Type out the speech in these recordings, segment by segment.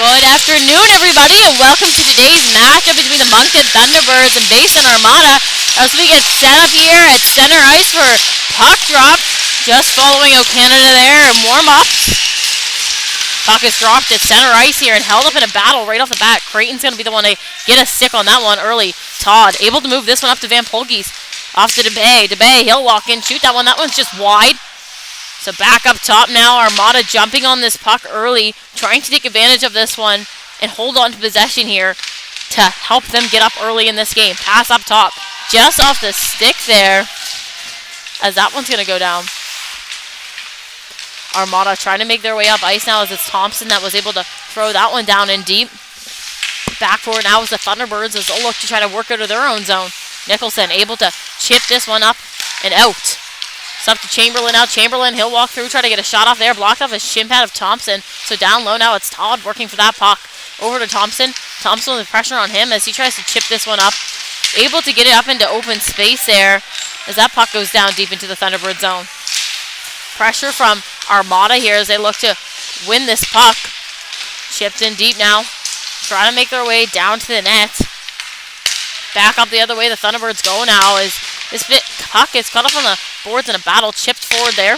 Good afternoon, everybody, and welcome to today's matchup between the Moncton Thunderbirds and Basin Armada as we get set up here at center ice for puck drop. Just following out Canada there and warm-ups. Puck is dropped at center ice here and held up in a battle right off the bat. Creighton's going to be the one to get a stick on that one early. Todd able to move this one up to Van Polges. Off to DeBay. DeBay, he'll walk in, shoot that one. That one's just wide. So back up top now, Armada jumping on this puck early, trying to take advantage of this one and hold on to possession here to help them get up early in this game. Pass up top, just off the stick there, as that one's going to go down. Armada trying to make their way up ice now as it's Thompson that was able to throw that one down in deep. Back forward now is the Thunderbirds as they'll look to try to work out of their own zone. Nicholson able to chip this one up and out. It's up to Chamberlain now. Chamberlain, he'll walk through, try to get a shot off there. Blocked off a shin pad of Thompson. So down low now, it's Todd working for that puck. Over to Thompson. Thompson with pressure on him as he tries to chip this one up. Able to get it up into open space there as that puck goes down deep into the Thunderbird zone. Pressure from Armada here as they look to win this puck. Chipped in deep now. Trying to make their way down to the net. Back up the other way, the Thunderbirds go now as this puck is cut off on the boards in a battle. Chipped forward there.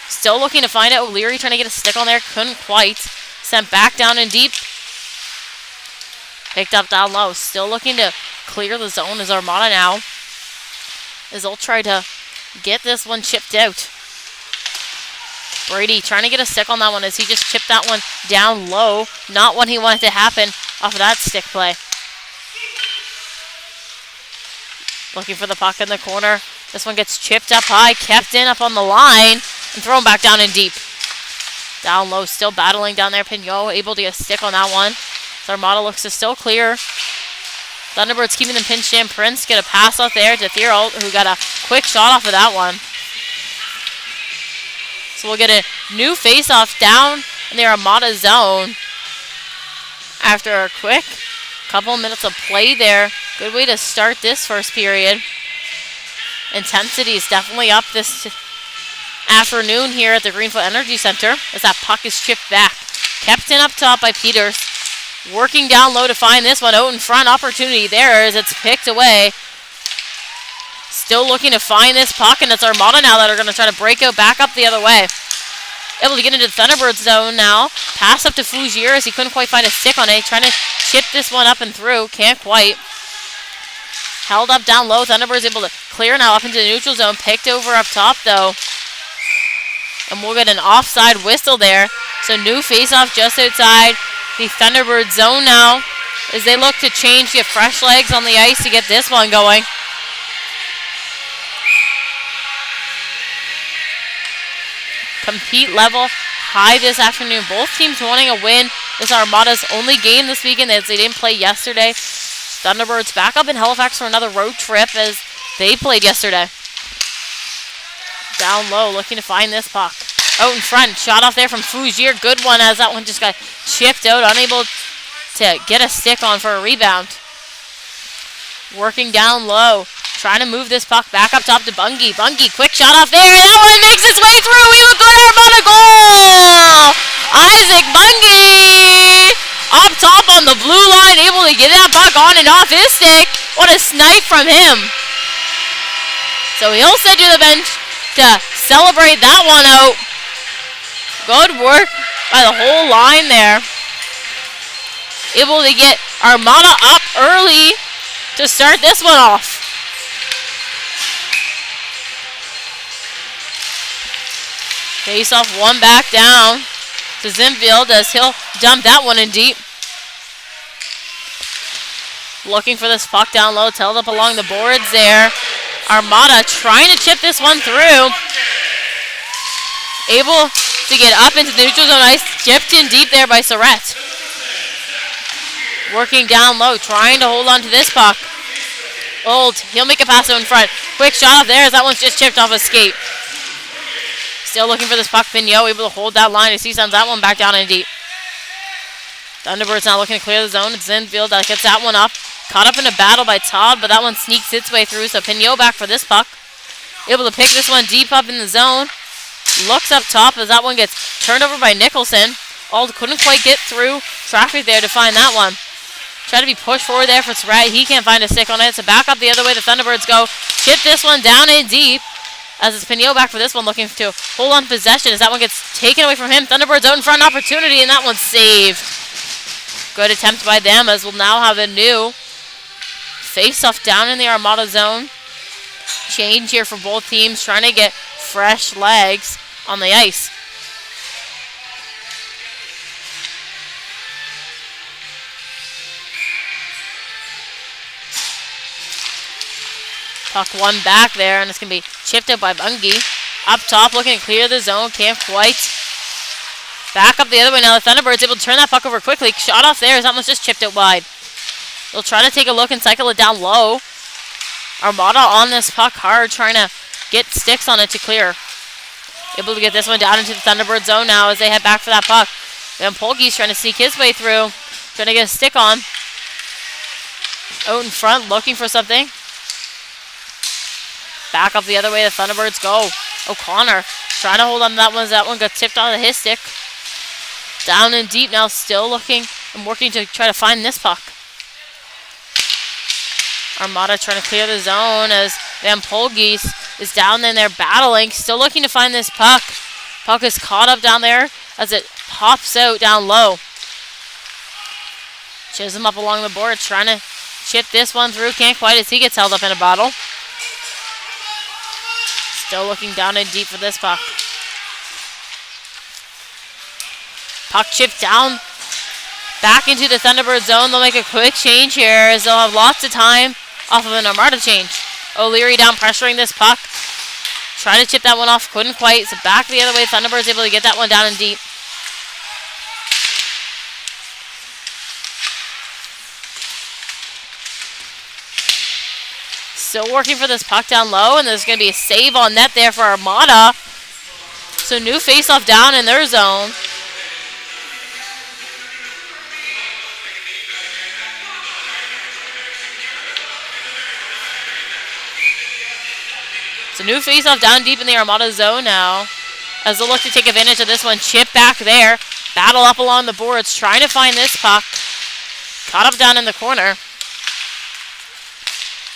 Still looking to find it. O'Leary trying to get a stick on there. Couldn't quite. Sent back down in deep. Picked up down low. Still looking to clear the zone as Armada now. As they'll try to get this one chipped out. Brady trying to get a stick on that one as he just chipped that one down low. Not what he wanted to happen off of that stick play. Looking for the puck in the corner. This one gets chipped up high, kept in up on the line, and thrown back down in deep. Down low, still battling down there. Pignot able to get a stick on that one. So Armada looks to still clear. Thunderbirds keeping them pinched in. Prince get a pass out there to Thierol, who got a quick shot off of that one. So we'll get a new face-off down in the Armada zone after a quick couple minutes of play there. Good way to start this first period. Intensity is definitely up this afternoon here at the Greenfoot Energy Center as that puck is chipped back. Kept in up top by Peters. Working down low to find this one out in front. Opportunity there as it's picked away. Still looking to find this puck, and it's Armada now that are going to try to break out back up the other way. Able to get into the Thunderbird zone now. Pass up to Fougier as he couldn't quite find a stick on it. Trying to chip this one up and through. Can't quite. Held up down low. Thunderbirds able to clear now up into the neutral zone. Picked over up top though. And we'll get an offside whistle there. So new face-off just outside the Thunderbird zone now as they look to change, get fresh legs on the ice to get this one going. Compete level high this afternoon. Both teams wanting a win. This is Armada's only game this weekend as they didn't play yesterday. Thunderbirds back up in Halifax for another road trip as they played yesterday. Down low, looking to find this puck. Out in front, shot off there from Fougier. Good one as that one just got chipped out. Unable to get a stick on for a rebound. Working down low. Trying to move this puck back up top to Bungie. Bungie, quick shot off there. That one makes its way through. We have a good Armada goal! Isaac Bungie up top on the blue line, able to get that puck on and off his stick. What a snipe from him. So he'll send you to the bench to celebrate that one out. Good work by the whole line there. Able to get Armada up early to start this one off. Face off one back down to Zinfield as he'll dump that one in deep. Looking for this puck down low, held up along the boards there. Armada trying to chip this one through. Able to get up into the neutral zone ice, chipped in deep there by Surratt. Working down low, trying to hold on to this puck. Old, he'll make a pass out in front. Quick shot off there as that one's just chipped off a skate. Still looking for this puck. Pignot able to hold that line as he sends that one back down in deep. Thunderbirds now looking to clear the zone. It's Zinfield that gets that one up. Caught up in a battle by Todd, but that one sneaks its way through. So Pignot back for this puck. Able to pick this one deep up in the zone. Looks up top as that one gets turned over by Nicholson. Ald couldn't quite get through traffic there to find that one. Try to be pushed forward there for Surratt. He can't find a stick on it. So back up the other way. The Thunderbirds go. Chip this one down in deep. As it's Pignot back for this one, looking to hold on to possession as that one gets taken away from him. Thunderbirds out in front, opportunity, and that one's saved. Good attempt by them as we'll now have a new face-off down in the Armada zone. Change here for both teams, trying to get fresh legs on the ice. Puck one back there, and it's going to be chipped out by Bungie. Up top, looking to clear the zone. Can't quite. Back up the other way now. The Thunderbirds able to turn that puck over quickly. Shot off there as that one's just chipped out wide. They'll try to take a look and cycle it down low. Armada on this puck hard, trying to get sticks on it to clear. Able to get this one down into the Thunderbird zone now as they head back for that puck. Then Polge's trying to sneak his way through. Trying to get a stick on. Out in front, looking for something. Back up the other way, the Thunderbirds go. O'Connor trying to hold on to that one as that one got tipped onto his stick. Down and deep now, still looking and working to try to find this puck. Armada trying to clear the zone as Van Polge's is down in there battling. Still looking to find this puck. Puck is caught up down there as it pops out down low. Chisholm up along the board trying to chip this one through. Can't quite as he gets held up in a battle. Still looking down and deep for this puck. Puck chipped down. Back into the Thunderbird zone. They'll make a quick change here as they'll have lots of time off of an Armada change. O'Leary down pressuring this puck. Trying to chip that one off. Couldn't quite. So back the other way. Thunderbirds able to get that one down and deep. Still working for this puck down low, and there's going to be a save on net there for Armada. So new face-off down in their zone. So new face-off down deep in the Armada zone now. As they'll look to take advantage of this one. Chip back there. Battle up along the boards, trying to find this puck. Caught up down in the corner.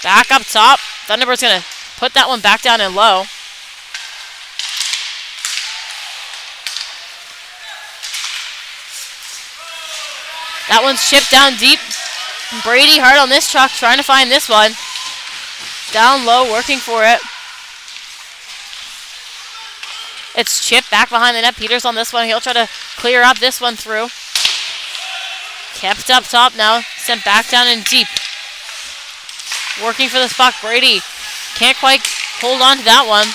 Back up top. Thunderbird's going to put that one back down and low. That one's chipped down deep. Brady hard on this truck, trying to find this one. Down low, working for it. It's chipped back behind the net. Peters on this one. He'll try to clear up this one through. Kept up top now. Sent back down and deep. Working for this puck, Brady. Can't quite hold on to that one.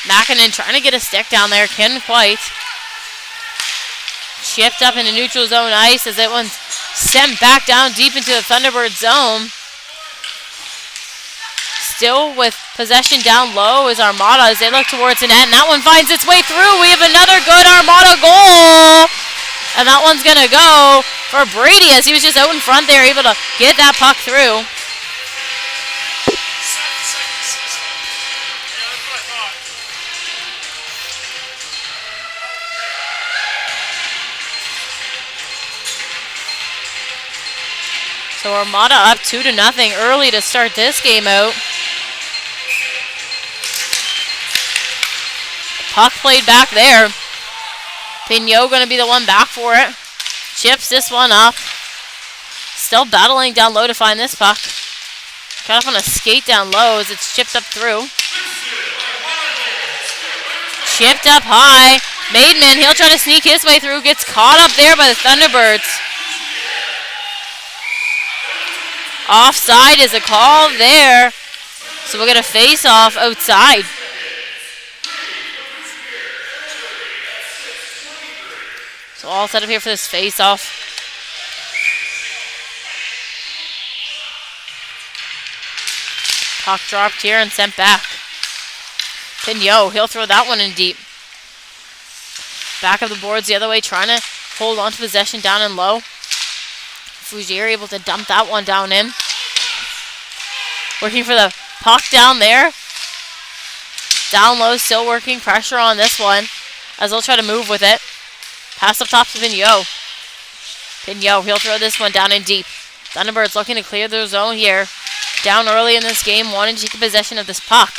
Mackinnon trying to get a stick down there. Can't quite. Chipped up into neutral zone ice as that one's sent back down deep into the Thunderbird zone. Still with possession down low is Armada as they look towards the net. And that one finds its way through. We have another good Armada goal. And that one's going to go for Brady as he was just out in front there, able to get that puck through. So Armada up 2-0 early to start this game out. Puck played back there. Pignot going to be the one back for it. Chips this one up. Still battling down low to find this puck. Got up on a skate down low as it's chipped up through. Chipped up high. Maidman, he'll try to sneak his way through. Gets caught up there by the Thunderbirds. Offside is a call there. So we'll get a face-off outside. So all set up here for this face-off. Puck dropped here and sent back. Pignot, he'll throw that one in deep. Back of the boards the other way, trying to hold on to possession down and low. Fougere able to dump that one down in. Working for the puck down there. Down low, still working. Pressure on this one as they'll try to move with it. Pass up top to Pignot. Pinot, he'll throw this one down in deep. Thunderbirds looking to clear their zone here. Down early in this game, wanting to take possession of this puck.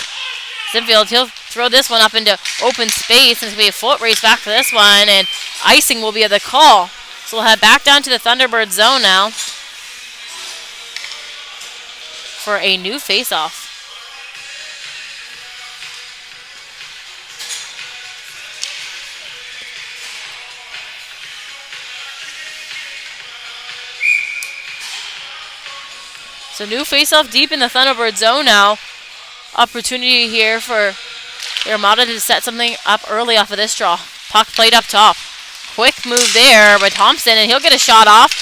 Zinfield, he'll throw this one up into open space, and it's going to be a foot race back for this one, and icing will be the call. So we'll head back down to the Thunderbird zone now for a new face-off. So new face-off deep in the Thunderbird zone now. Opportunity here for the Armada to set something up early off of this draw. Puck played up top. Quick move there by Thompson, and he'll get a shot off.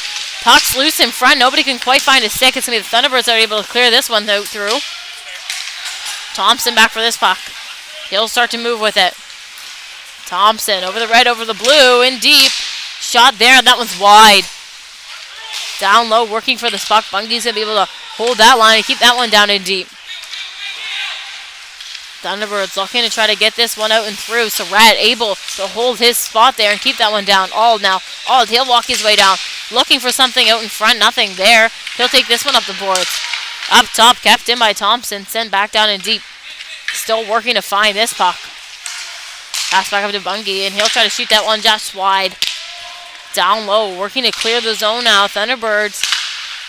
Puck's loose in front. Nobody can quite find a stick. It's going to be the Thunderbirds that are able to clear this one through. Thompson back for this puck. He'll start to move with it. Thompson over the red, over the blue, in deep. Shot there, and that one's wide. Down low, working for the puck. Bunge's going to be able to hold that line and keep that one down in deep. Thunderbirds looking to try to get this one out and through. Surratt able to hold his spot there and keep that one down. Auld now. Auld, he'll walk his way down. Looking for something out in front. Nothing there. He'll take this one up the boards. Up top, kept in by Thompson. Sent back down in deep. Still working to find this puck. Pass back up to Bunge, and he'll try to shoot that one just wide. Down low, working to clear the zone now. Thunderbirds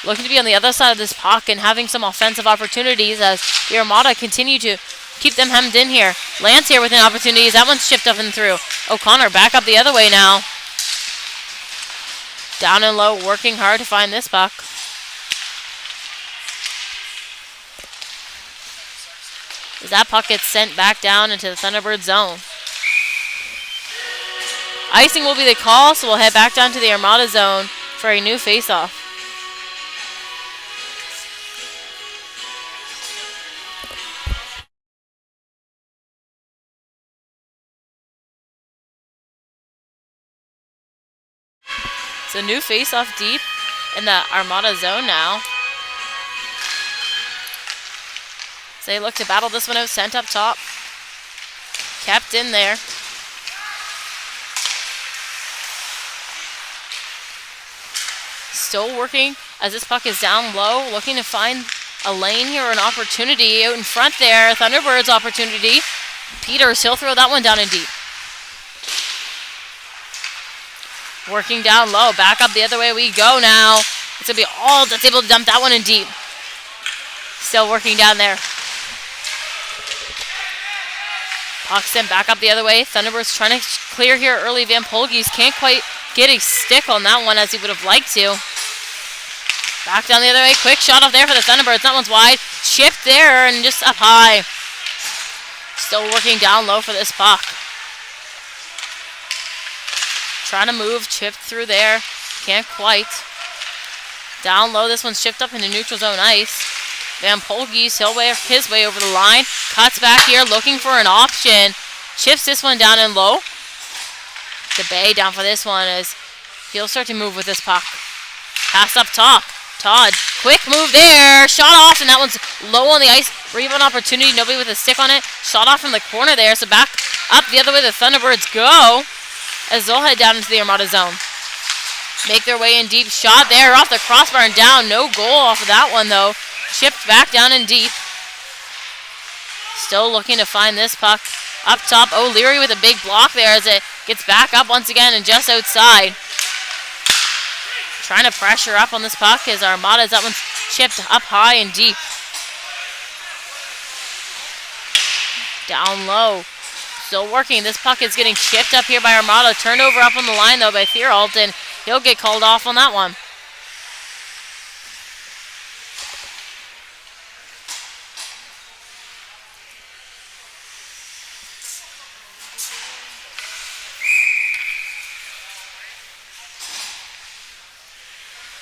looking to be on the other side of this puck and having some offensive opportunities as the Armada continue to keep them hemmed in here. Lance here with an opportunity. That one's chipped up and through. O'Connor back up the other way now. Down and low, working hard to find this puck. As that puck gets sent back down into the Thunderbird zone. Icing will be the call, so we'll head back down to the Armada zone for a new face-off. So new face-off deep in the Armada zone now. So they look to battle this one out, sent up top. Kept in there. Still working as this puck is down low, looking to find a lane here or an opportunity out in front there. Thunderbirds opportunity. Peters, he'll throw that one down in deep. Working down low, back up the other way we go now. It's going to be Auld that's able to dump that one in deep. Still working down there. Puck sent back up the other way. Thunderbirds trying to clear here early. Van Polges can't quite get a stick on that one as he would have liked to. Back down the other way. Quick shot off there for the Thunderbirds. That one's wide. Chipped there and just up high. Still working down low for this puck. Trying to move. Chipped through there. Can't quite. Down low. This one's chipped up into neutral zone ice. Van Polges, he'll wear his way over the line. Cuts back here looking for an option. Chips this one down and low. DeBay down for this one as he'll start to move with this puck. Pass up top. Todd, quick move there. Shot off, and that one's low on the ice. Rebound opportunity. Nobody with a stick on it. Shot off from the corner there. So back up the other way the Thunderbirds go as they'll head down into the Armada zone. Make their way in deep. Shot there off the crossbar and down. No goal off of that one, though. Chipped back down in deep. Still looking to find this puck. Up top, O'Leary with a big block there as it gets back up once again and just outside. Trying to pressure up on this puck as Armada's that one's chipped up high and deep. Down low. Still working. This puck is getting chipped up here by Armada. Turned over up on the line though by Thierholt, and he'll get called off on that one.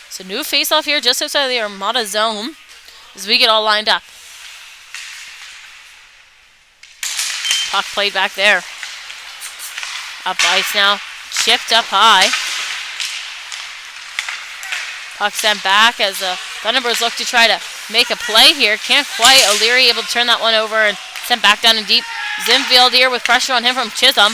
So new face-off here just outside of the Armada zone as we get all lined up. Puck played back there. Up ice now. Chipped up high. Puck sent back as the Thunderbirds look to try to make a play here. Can't quite. O'Leary able to turn that one over and sent back down in deep. Zinfield here with pressure on him from Chisholm.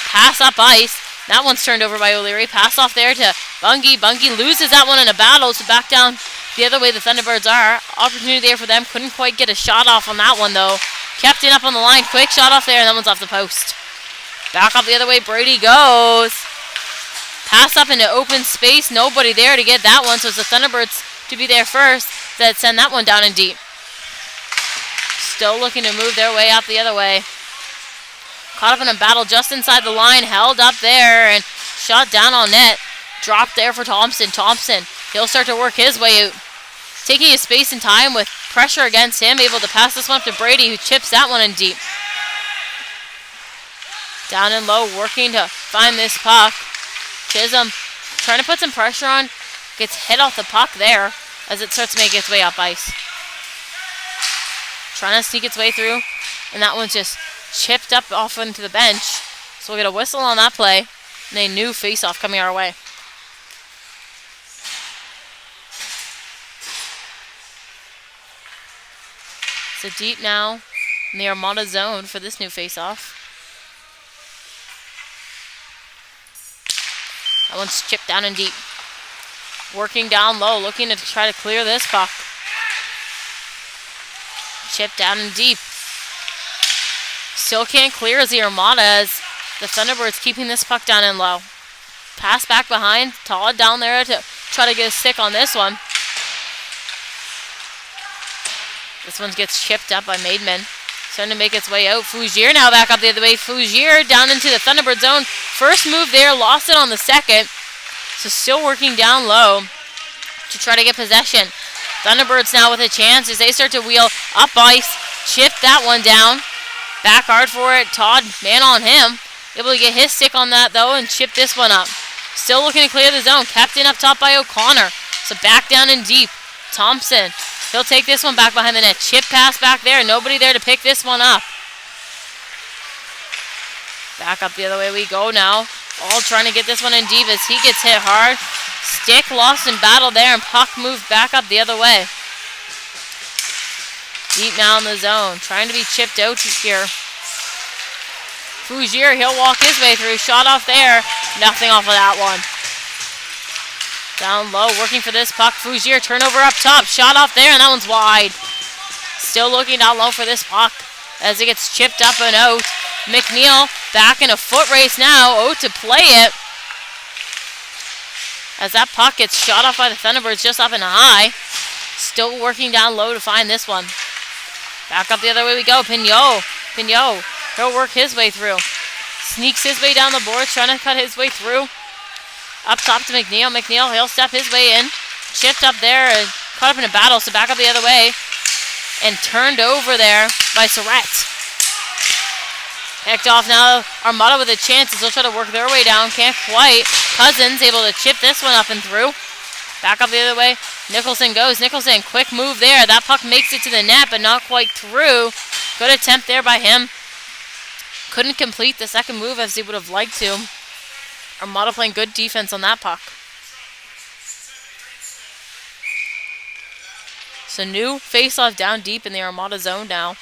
Pass up ice. That one's turned over by O'Leary. Pass off there to Bungie. Bungie loses that one in a battle, so back down the other way the Thunderbirds are. Opportunity there for them. Couldn't quite get a shot off on that one, though. Kept it up on the line. Quick shot off there, and that one's off the post. Back up the other way. Brady goes. Pass up into open space. Nobody there to get that one, so it's the Thunderbirds to be there first that send that one down and deep. Still looking to move their way up the other way. Caught up in a battle just inside the line. Held up there and shot down on net. Dropped there for Thompson. Thompson, he'll start to work his way out. Taking his space and time with pressure against him. Able to pass this one up to Brady, who chips that one in deep. Down and low, working to find this puck. Chisholm trying to put some pressure on. Gets hit off the puck there as it starts to make its way up ice. Trying to sneak its way through. And that one's just chipped up off into the bench. So we'll get a whistle on that play. And a new face-off coming our way. So deep now in the Armada zone for this new face-off. That one's chipped down and deep. Working down low, looking to try to clear this puck. Chipped down and deep. Still can't clear as the Armada as the Thunderbirds keeping this puck down and low. Pass back behind. Todd down there to try to get a stick on this one. This one gets chipped up by Maidman. Starting to make its way out. Fougier now back up the other way. Fougier down into the Thunderbird zone. First move there, lost it on the second. So still working down low to try to get possession. Thunderbirds now with a chance as they start to wheel up ice. Chip that one down. Back hard for it. Todd, man on him. Able to get his stick on that though and chip this one up. Still looking to clear the zone. Kept in up top by O'Connor. So back down and deep. Thompson. He'll take this one back behind the net. Chip pass back there. Nobody there to pick this one up. Back up the other way we go now. All trying to get this one in deep as he gets hit hard. Stick lost in battle there and puck moved back up the other way. Deep now in the zone. Trying to be chipped out here. Fougier, he'll walk his way through. Shot off there. Nothing off of that one. Down low, working for this puck. Fougier, turnover up top. Shot off there, and that one's wide. Still looking down low for this puck as it gets chipped up and out. McNeil back in a foot race now. Out to play it. As that puck gets shot off by the Thunderbirds just up and high. Still working down low to find this one. Back up the other way we go. Pignot. He'll work his way through. Sneaks his way down the boards, trying to cut his way through. Up top to McNeil. McNeil, he'll step his way in. Chipped up there and caught up in a battle, so back up the other way. And turned over there by Surratt. Picked off now. Armada with a chance. They'll try to work their way down. Can't quite. Cousins able to chip this one up and through. Back up the other way. Nicholson goes. Nicholson, quick move there. That puck makes it to the net, but not quite through. Good attempt there by him. Couldn't complete the second move as he would have liked to. Armada playing good defense on that puck. So new face-off down deep in the Armada zone now.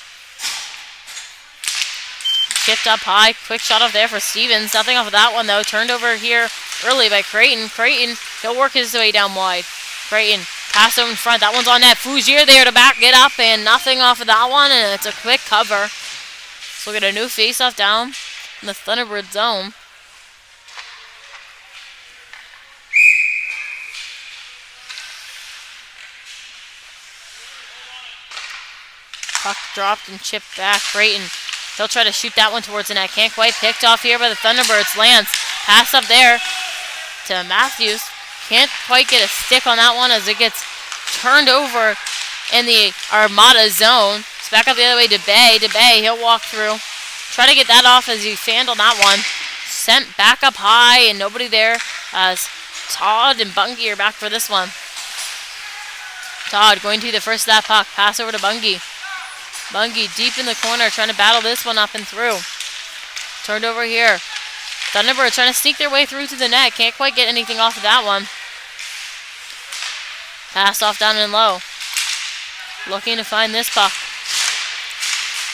Chipped up high. Quick shot off there for Stevens. Nothing off of that one though. Turned over here early by Creighton. Creighton, he'll work his way down wide. Creighton, pass over in front. That one's on net. Fougier there to back it up and nothing off of that one. And it's a quick cover. So we'll get a new face-off down in the Thunderbird zone. Puck dropped and chipped back. Creighton, he'll try to shoot that one towards the net. Can't quite. Picked off here by the Thunderbirds. Lance, pass up there to Matthews. Can't quite get a stick on that one as it gets turned over in the Armada zone. It's back up the other way to Bay. He'll walk through. Try to get that off as he fanned on that one. Sent back up high and nobody there as Todd and Bungie are back for this one. Todd going to the first of that puck. Pass over to Bungie. Bungie deep in the corner trying to battle this one up and through. Turned over here. Thunderbird trying to sneak their way through to the net. Can't quite get anything off of that one. Pass off down and low. Looking to find this puck.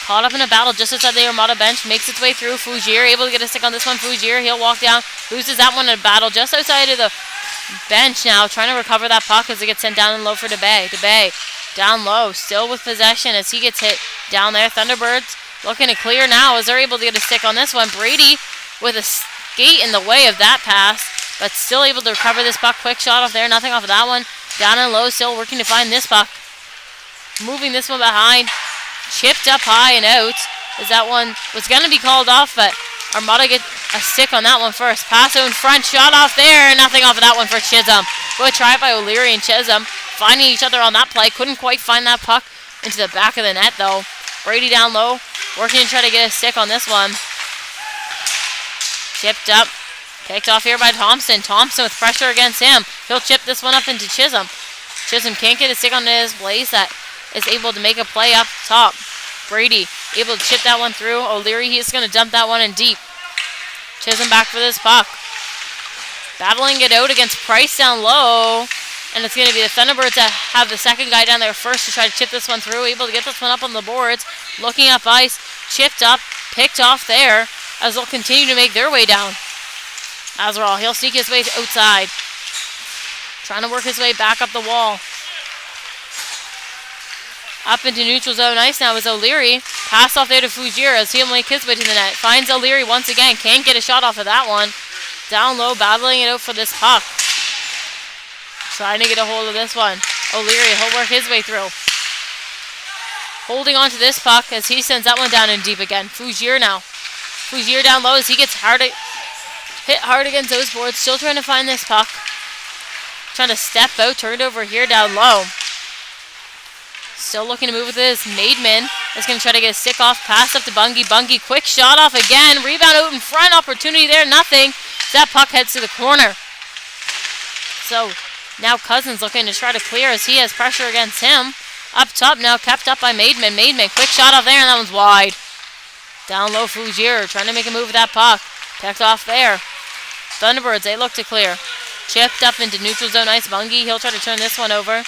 Caught up in a battle just outside the Armada bench. Makes its way through. Fujier able to get a stick on this one. Fujier, he'll walk down. Loses that one in a battle just outside of the bench now. Trying to recover that puck as it gets sent down and low for DeBay. DeBay down low. Still with possession as he gets hit down there. Thunderbirds looking to clear now as they're able to get a stick on this one. Brady with a skate in the way of that pass, but still able to recover this puck. Quick shot off there. Nothing off of that one. Down and low. Still working to find this puck. Moving this one behind. Chipped up high and out. As that one was going to be called off, but Armada get a stick on that one first. Pass in front. Shot off there. Nothing off of that one for Chisholm. Good try by O'Leary and Chisholm. Finding each other on that play. Couldn't quite find that puck into the back of the net, though. Brady down low. Working to try to get a stick on this one. Chipped up. Picked off here by Thompson. Thompson with pressure against him. He'll chip this one up into Chisholm. Chisholm can't get a stick on his Blaze that is able to make a play up top. Brady able to chip that one through. O'Leary, he's going to dump that one in deep. Chisholm back for this puck. Battling it out against Price down low. And it's going to be the Thunderbirds that have the second guy down there first to try to chip this one through. Able to get this one up on the boards. Looking up ice. Chipped up. Picked off there as they'll continue to make their way down. Azarel, he'll sneak his way outside. Trying to work his way back up the wall. Up into neutral zone ice now is O'Leary. Pass off there to Fujier as he'll make his way to the net. Finds O'Leary once again. Can't get a shot off of that one. Down low, battling it out for this puck. Trying to get a hold of this one. O'Leary, he'll work his way through. Holding on to this puck as he sends that one down in deep again. Fujier now. Fujier down low as he gets hit hard against those boards. Still trying to find this puck. Trying to step out. Turned over here down low. Still looking to move with this. Maidman is going to try to get a stick off. Pass up to Bungie. Bungie, quick shot off again. Rebound out in front. Opportunity there. Nothing. That puck heads to the corner. So now Cousins looking to try to clear as he has pressure against him. Up top now, kept up by Maidman. Maidman, quick shot off there, and that one's wide. Down low, Fujier trying to make a move with that puck. Picked off there. Thunderbirds, they look to clear. Chipped up into neutral zone ice. Bungie, he'll try to turn this one over.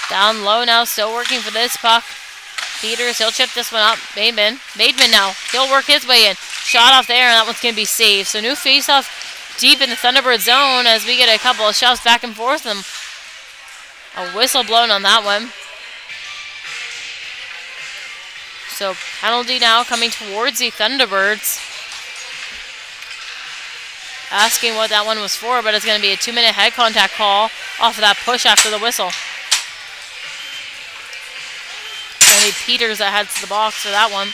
Down low now, still working for this puck. Peters, he'll chip this one up. Maidman now, he'll work his way in. Shot off there, and that one's going to be saved. So new face-off deep in the Thunderbird zone as we get a couple of shots back and forth. And a whistle blown on that one. So penalty now coming towards the Thunderbirds. Asking what that one was for, but it's going to be a 2-minute head contact call off of that push after the whistle. Only Peters that heads to the box for that one.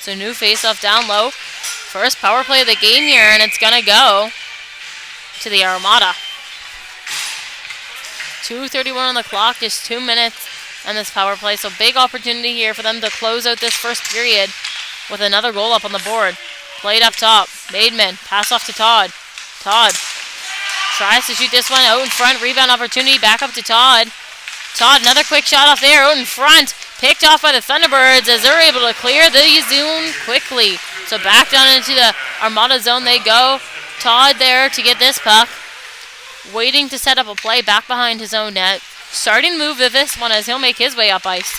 So new face-off down low. First power play of the game here, and it's going to go to the Armada. 2:31 on the clock, just 2 minutes on this power play. So big opportunity here for them to close out this first period with another goal up on the board. Played up top. Maidman, pass off to Todd. Todd tries to shoot this one out in front. Rebound opportunity, back up to Todd. Todd, another quick shot off there, out in front. Picked off by the Thunderbirds as they're able to clear the zone quickly. So back down into the Armada zone they go. Todd there to get this puck. Waiting to set up a play back behind his own net. Starting to move with this one as he'll make his way up ice.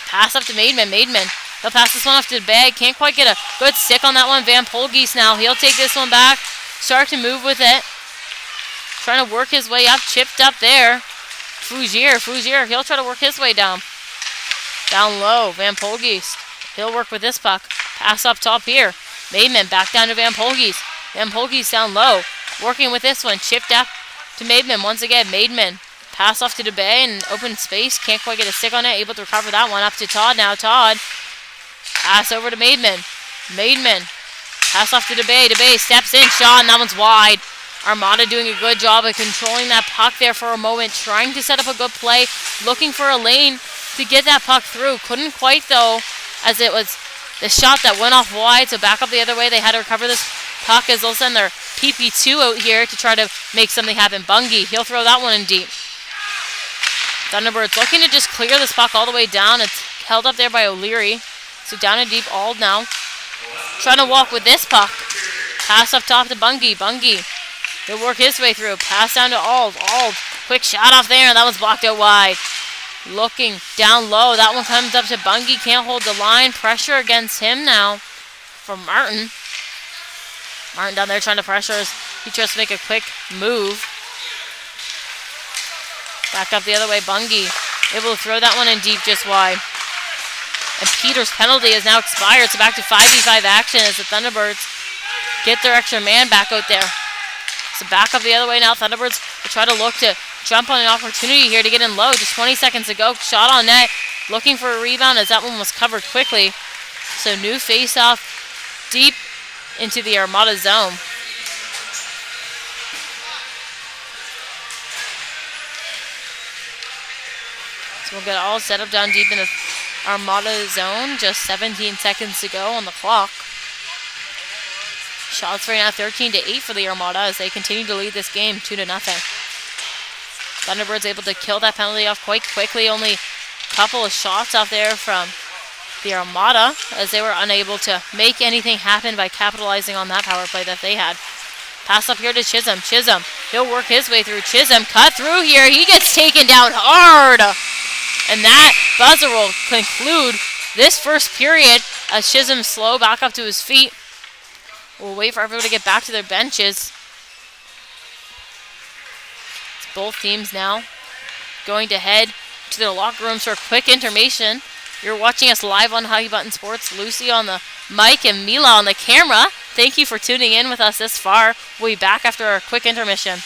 Pass up to Maidman. Maidman, he'll pass this one off to the bag. Can't quite get a good stick on that one. Van Polgees now. He'll take this one back. Start to move with it. Trying to work his way up. Chipped up there. Fujier. He'll try to work his way down. Down low. Van Polgees. He'll work with this puck. Pass up top here. Maidman back down to Van Polgees. Van Polgees down low. Working with this one. Chipped up to Maidman once again. Maidman. Pass off to DeBay in open space. Can't quite get a stick on it. Able to recover that one. Up to Todd now. Todd. Pass over to Maidman. Maidman. Pass off to DeBay. DeBay steps in. Shot, and that one's wide. Armada doing a good job of controlling that puck there for a moment. Trying to set up a good play. Looking for a lane to get that puck through. Couldn't quite, though, as it was the shot that went off wide. So back up the other way. They had to recover this puck as they'll send their PP2 out here to try to make something happen. Bungie, he'll throw that one in deep. Thunderbirds looking to just clear this puck all the way down. It's held up there by O'Leary. So down and deep, Ald now. Trying to walk with this puck. Pass up top to Bungie. Bungie He'll work his way through. Pass down to Ald. Ald, quick shot off there, and that was blocked out wide. Looking down low. That one comes up to Bungie. Can't hold the line. Pressure against him now from Martin. Martin down there trying to pressure us. He tries to make a quick move. Back up the other way. Bungie able to throw that one in deep just wide. And Peter's penalty is now expired. So back to 5v5 action as the Thunderbirds get their extra man back out there. So back up the other way now. Thunderbirds will try to look to jump on an opportunity here to get in low. Just 20 seconds to go. Shot on net. Looking for a rebound as that one was covered quickly. So new face-off deep into the Armada zone. So we'll get all set up down deep in the Armada zone. Just 17 seconds to go on the clock. Shots right now 13-8 for the Armada as they continue to lead this game 2-0. Thunderbirds able to kill that penalty off quite quickly. Only a couple of shots off there from the Armada as they were unable to make anything happen by capitalizing on that power play that they had. Pass up here to Chisholm. Chisholm, he'll work his way through. Chisholm cut through here. He gets taken down hard. And that buzzer will conclude this first period as Chisholm slow back up to his feet. We'll wait for everyone to get back to their benches. It's both teams now going to head to their locker rooms for a quick intermission. You're watching us live on Hockey Button Sports. Lucy on the mic and Mila on the camera. Thank you for tuning in with us this far. We'll be back after our quick intermission.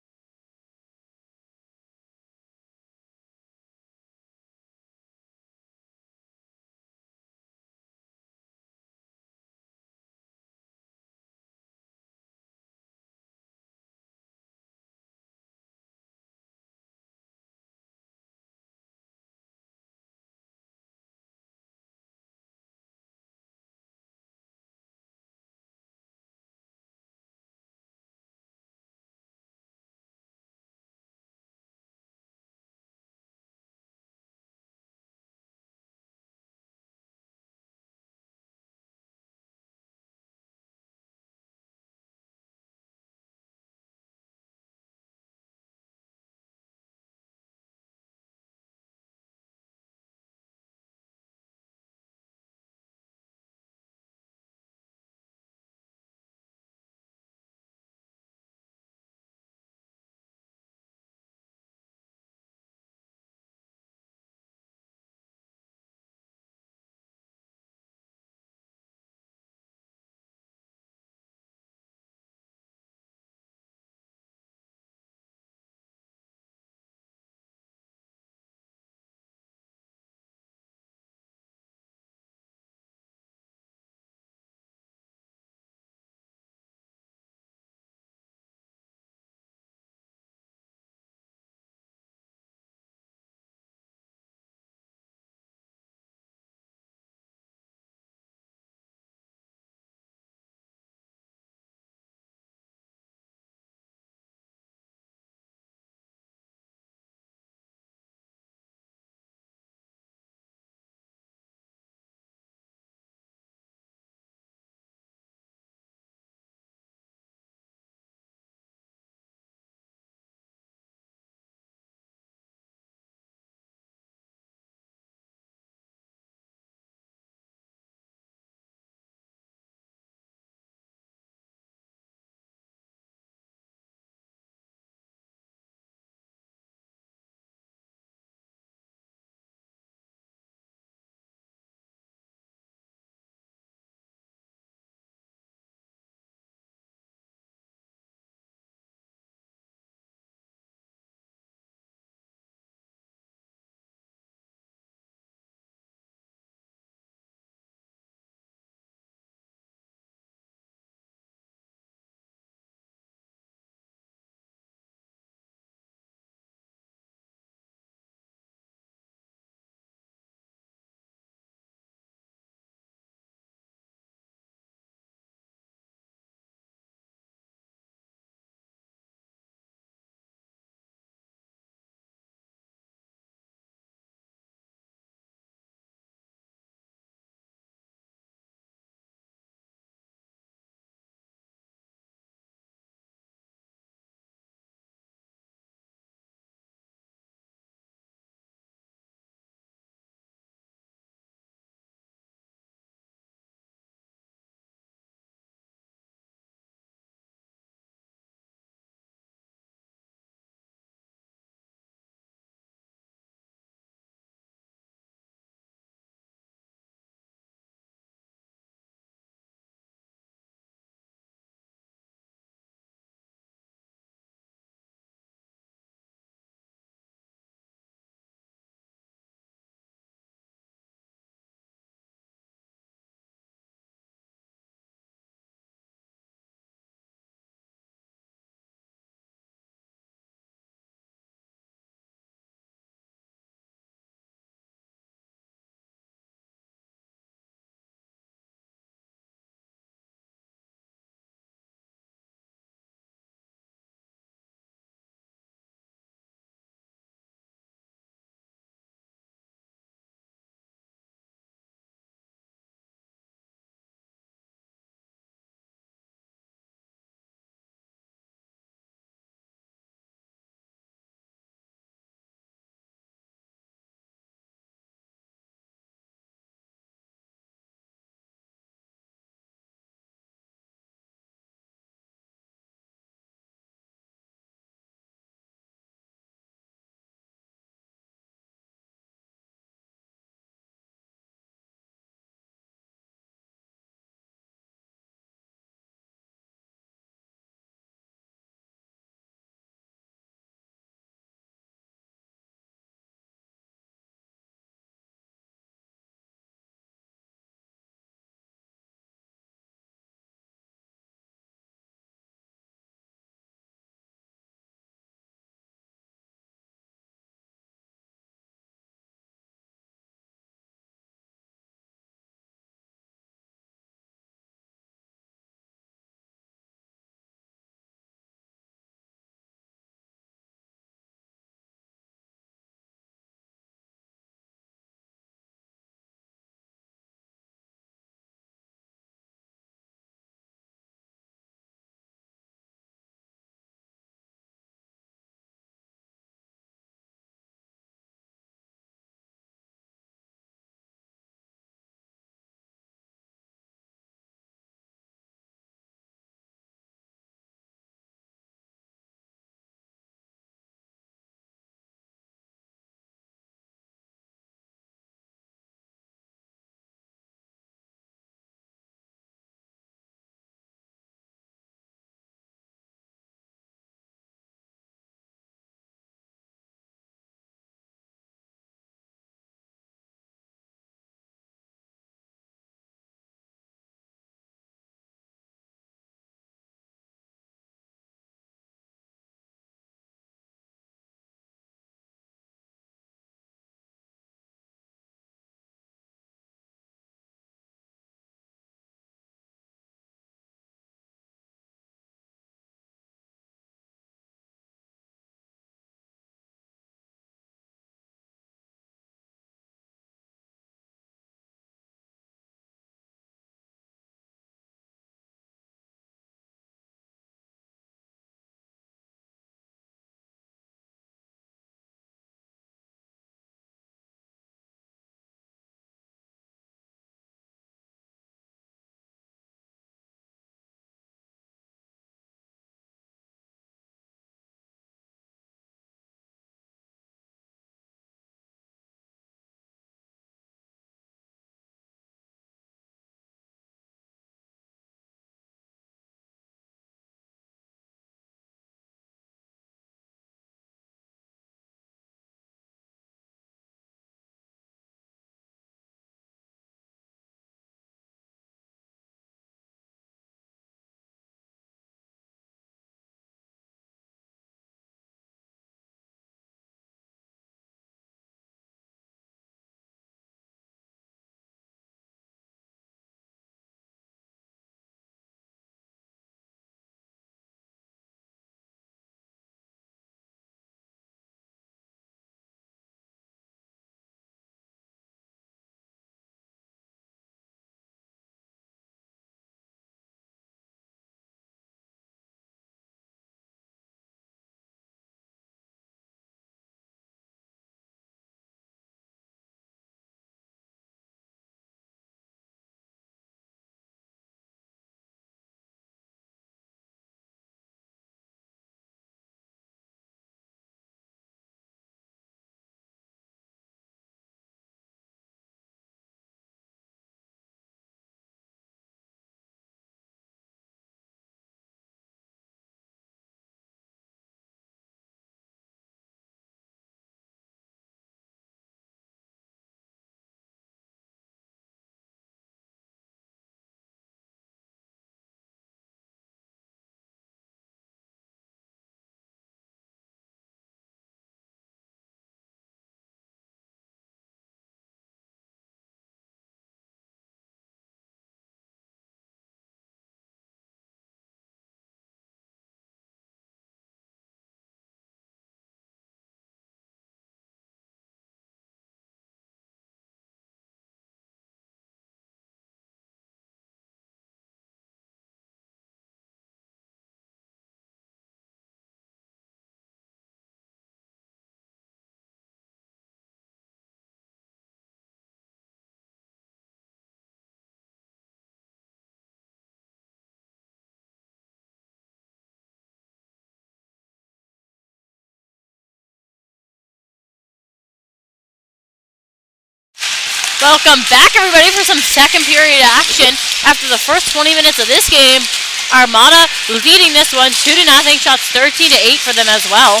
Welcome back, everybody, for some second period action. After the first 20 minutes of this game, Armada leading this one 2-0. Shots 13-8 for them as well.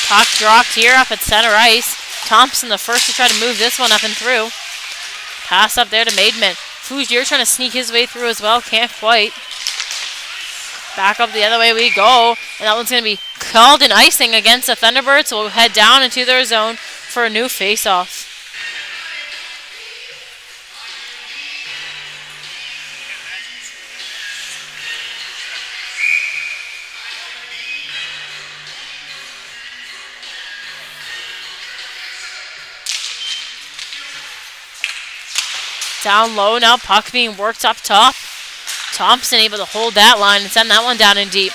Puck dropped here up at center ice. Thompson the first to try to move this one up and through. Pass up there to Maidman. Fougier trying to sneak his way through as well. Can't quite. Back up the other way we go. And that one's going to be called an icing against the Thunderbirds. So we'll head down into their zone for a new face-off. Down low now, puck being worked up top. Thompson able to hold that line and send that one down in deep.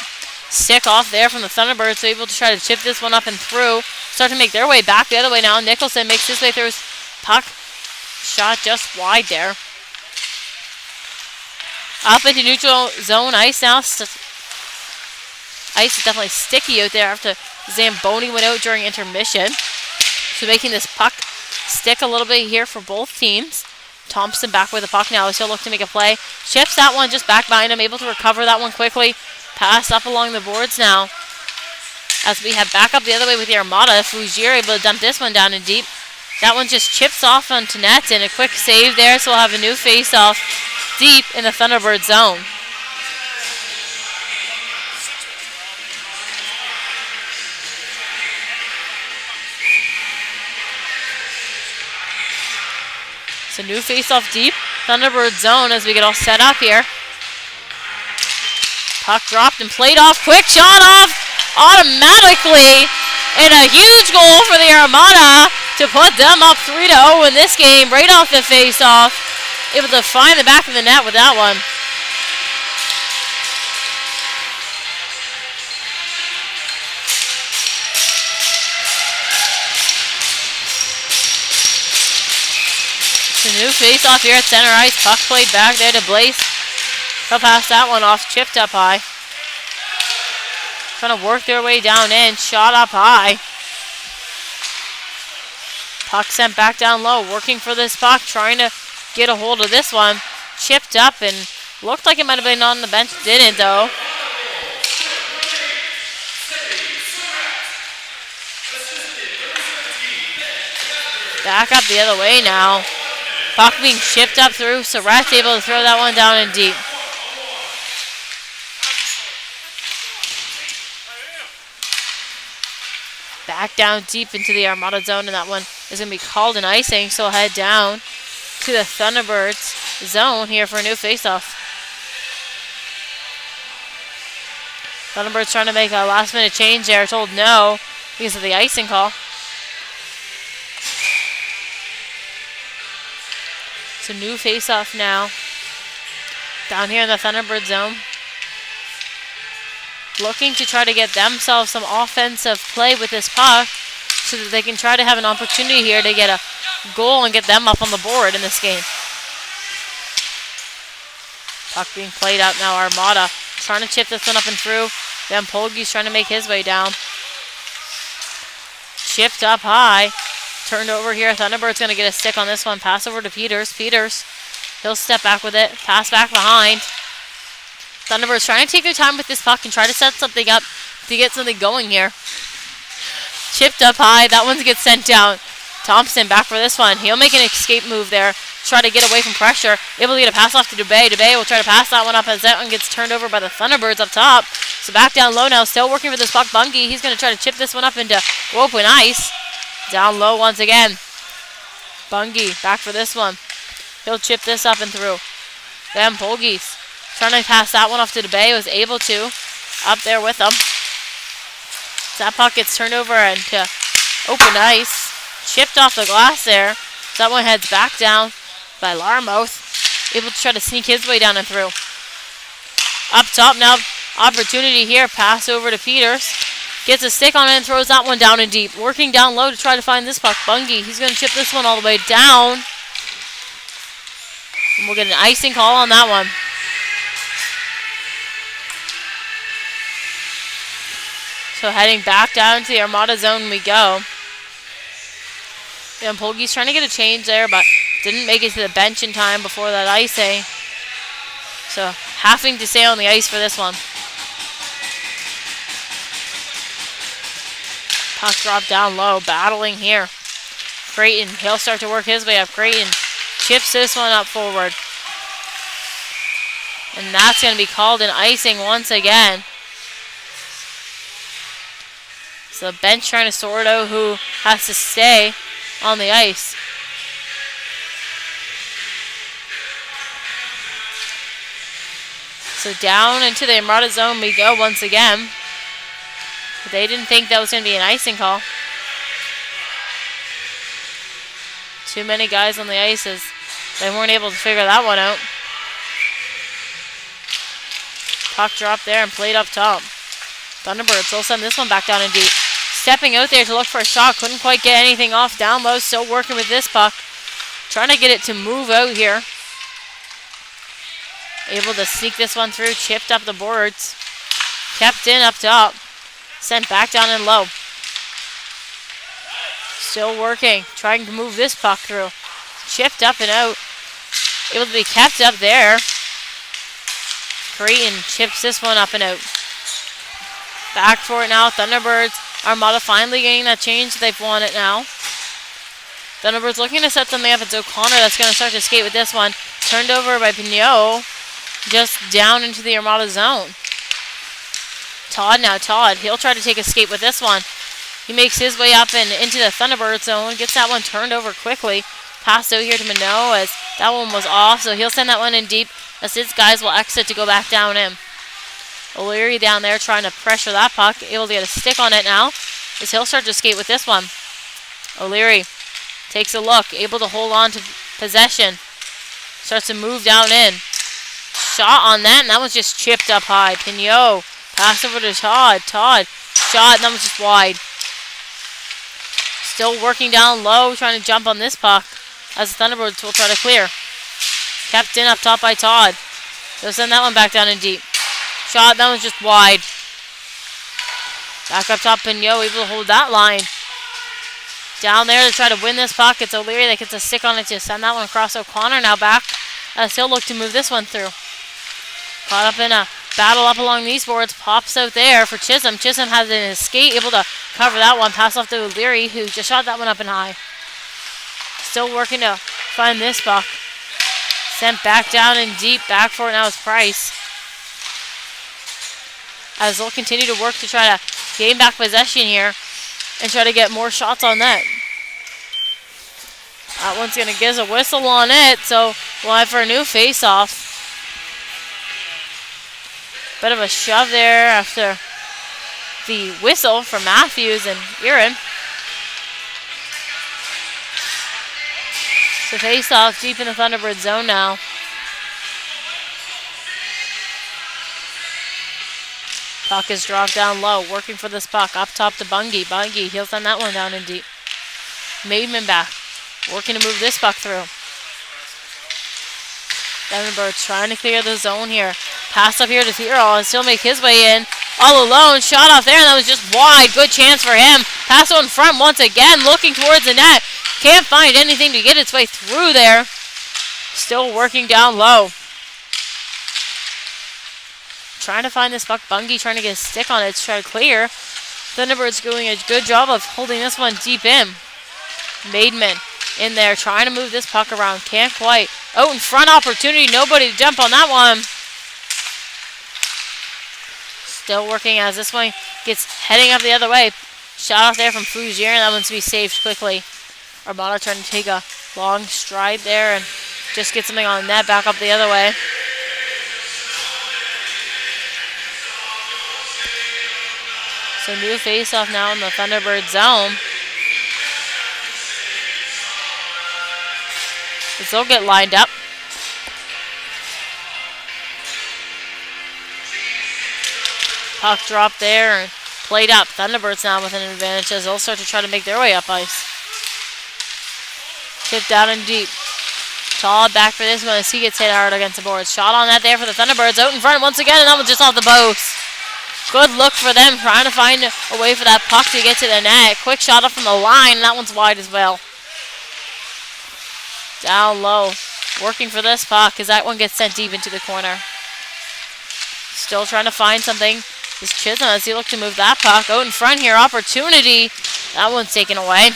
Stick off there from the Thunderbirds, so able to try to chip this one up and through. Start to make their way back the other way now. Nicholson makes his way through his puck. Shot just wide there. Up into neutral zone ice now. Ice is definitely sticky out there after Zamboni went out during intermission. So making this puck stick a little bit here for both teams. Thompson back with the puck now. He'll look to make a play. Chips that one just back behind him. Able to recover that one quickly. Pass up along the boards now. As we head back up the other way with the Armada. Fougier able to dump this one down in deep. That one just chips off onto net. And a quick save there. So we'll have a new face-off deep in the Thunderbird zone. So new face-off deep, Thunderbird zone as we get all set up here. Puck dropped and played off. Quick shot off automatically. And a huge goal for the Armada to put them up 3-0 in this game right off the face-off. Able to find the back of the net with that one. New face-off here at center ice. Puck played back there to Blaze. He'll pass that one off. Chipped up high. Trying to work their way down in. Shot up high. Puck sent back down low. Working for this puck. Trying to get a hold of this one. Chipped up and looked like it might have been on the bench. Didn't though. Back up the other way now. Puck being shipped up through, so Rat's able to throw that one down in deep. Back down deep into the Armada zone, and that one is going to be called an icing, so head down to the Thunderbirds zone here for a new faceoff. Thunderbirds trying to make a last-minute change there, told no because of the icing call. So new face-off now. Down here in the Thunderbird zone. Looking to try to get themselves some offensive play with this puck so that they can try to have an opportunity here to get a goal and get them up on the board in this game. Puck being played out now. Armada trying to chip this one up and through. Then Polgi's trying to make his way down. Chipped up high. Turned over here. Thunderbird's going to get a stick on this one. Pass over to Peters. Peters, he'll step back with it. Pass back behind. Thunderbirds trying to take their time with this puck and try to set something up to get something going here. Chipped up high. That one gets sent down. Thompson back for this one. He'll make an escape move there. Try to get away from pressure. Able to get a pass off to Dubé. Dubé will try to pass that one up as that one gets turned over by the Thunderbirds up top. So back down low now. Still working for this puck. Bungie. He's going to try to chip this one up into open ice. Down low once again. Bungie back for this one. He'll chip this up and through. Then Polgies trying to pass that one off to Dubé. Was able to. Up there with them. So that puck gets turned over into open ice. Chipped off the glass there. So that one heads back down by Larmouth. Able to try to sneak his way down and through. Up top now. Opportunity here. Pass over to Peters. Gets a stick on it and throws that one down in deep. Working down low to try to find this puck. Bungie, he's going to chip this one all the way down. And we'll get an icing call on that one. So heading back down to the Armada zone we go. And Polgi's trying to get a change there, but didn't make it to the bench in time before that icing. So having to stay on the ice for this one. Puck drop down low, battling here. Creighton, he'll start to work his way up. Creighton chips this one up forward. And that's going to be called an icing once again. So the bench trying to sort out who has to stay on the ice. So down into the Armada zone we go once again. But they didn't think that was going to be an icing call. Too many guys on the ice as they weren't able to figure that one out. Puck dropped there and played up top. Thunderbirds will send this one back down in deep. Stepping out there to look for a shot. Couldn't quite get anything off down low. Still working with this puck. Trying to get it to move out here. Able to sneak this one through. Chipped up the boards. Kept in up top. Sent back down in low. Still working. Trying to move this puck through. Chipped up and out. Able to be kept up there. Creighton chips this one up and out. Back for it now. Thunderbirds. Armada finally getting that change. They've won it now. Thunderbirds looking to set something up. It's O'Connor that's going to start to skate with this one. Turned over by Pignot. Just down into the Armada zone. Todd now. Todd. He'll try to take a skate with this one. He makes his way up and into the Thunderbird zone. Gets that one turned over quickly. Passed out here to Minot as that one was off. So he'll send that one in deep as his guys will exit to go back down in. O'Leary down there trying to pressure that puck. Able to get a stick on it now as he'll start to skate with this one. O'Leary takes a look. Able to hold on to possession. Starts to move down in. Shot on that and that was just chipped up high. Pignot. Pass over to Todd. Todd. Shot and that was just wide. Still working down low. Trying to jump on this puck as the Thunderbirds will try to clear. Kept in up top by Todd. They'll send that one back down in deep. Shot, that was just wide. Back up top, Pignot able to hold that line. Down there to try to win this puck. It's O'Leary that gets a stick on it to send that one across. O'Connor now back as he'll look to move this one through. Caught up in a battle up along these boards. Pops out there for Chisholm. Chisholm has an escape, able to cover that one. Pass off to O'Leary, who just shot that one up and high. Still working to find this puck. Sent back down in deep. Back for it now is Price. As they'll continue to work to try to gain back possession here and try to get more shots on net. That one's going to give a whistle on it, so we'll have for a new face-off. Bit of a shove there after the whistle from Matthews and Erin. So face-off deep in the Thunderbird zone now. Puck is dropped down low, working for this puck. Up top to Bungie. Bungie, he'll send that one down in deep. Maidman back, working to move this puck through. Thunderbirds trying to clear the zone here. Pass up here to Theodore and still make his way in. All alone, shot off there, and that was just wide. Good chance for him. Pass on front once again, looking towards the net. Can't find anything to get its way through there. Still working down low. Trying to find this puck. Bungie trying to get a stick on it to try to clear. Thunderbirds doing a good job of holding this one deep in. Maidman in there trying to move this puck around. Can't quite. Out in front opportunity. Nobody to jump on that one. Still working as this one gets heading up the other way. Shot off there from Fougere, and that one's to be saved quickly. Armada trying to take a long stride there and just get something on the net. Back up the other way. So new face-off now in the Thunderbird zone. They'll get lined up. Puck drop there and played up. Thunderbirds now with an advantage as they'll start to try to make their way up ice. Tip down and deep. Todd back for this one as he gets hit hard against the boards. Shot on that there for the Thunderbirds. Out in front once again, and that was just off the post. Good look for them, trying to find a way for that puck to get to the net. Quick shot up from the line, and that one's wide as well. Down low. Working for this puck as that one gets sent deep into the corner. Still trying to find something. This Chisholm as he looked to move that puck. Out in front here. Opportunity. That one's taken away.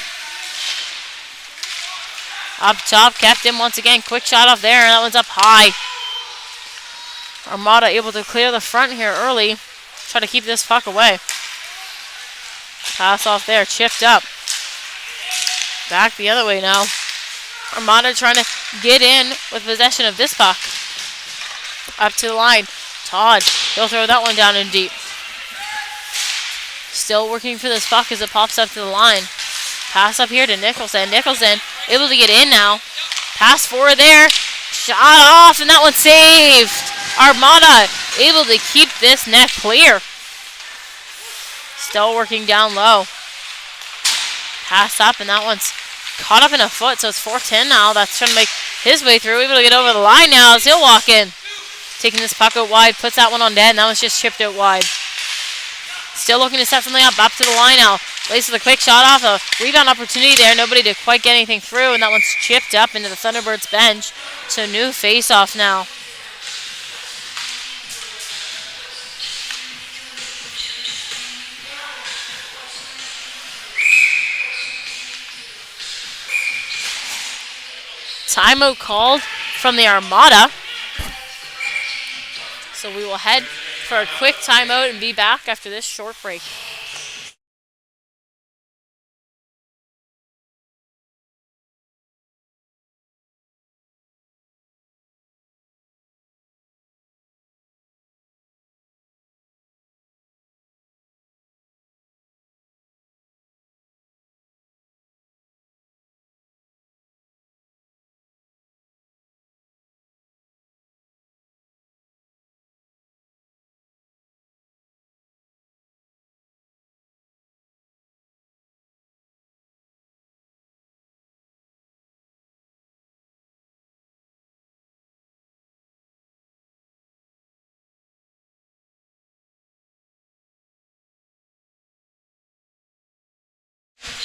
Up top. Kept him once again. Quick shot off there. And that one's up high. Armada able to clear the front here early. Try to keep this puck away. Pass off there. Chipped up. Back the other way now. Armada trying to get in with possession of this puck. Up to the line. Todd. He'll throw that one down in deep. Still working for this puck as it pops up to the line. Pass up here to Nicholson. Nicholson able to get in now. Pass forward there. Shot off and that one's saved. Armada able to keep this net clear. Still working down low. Pass up and that one's caught up in a foot, so it's 4-10 now. That's trying to make his way through. Able to get over the line now as he'll walk in. Taking this puck out wide, puts that one on net, and that one's just chipped out wide. Still looking to set something up to the line now. Lace with a quick shot off, a rebound opportunity there. Nobody to quite get anything through, and that one's chipped up into the Thunderbirds bench. So new face-off now. Timeout called from the Armada. So we will head for a quick timeout and be back after this short break.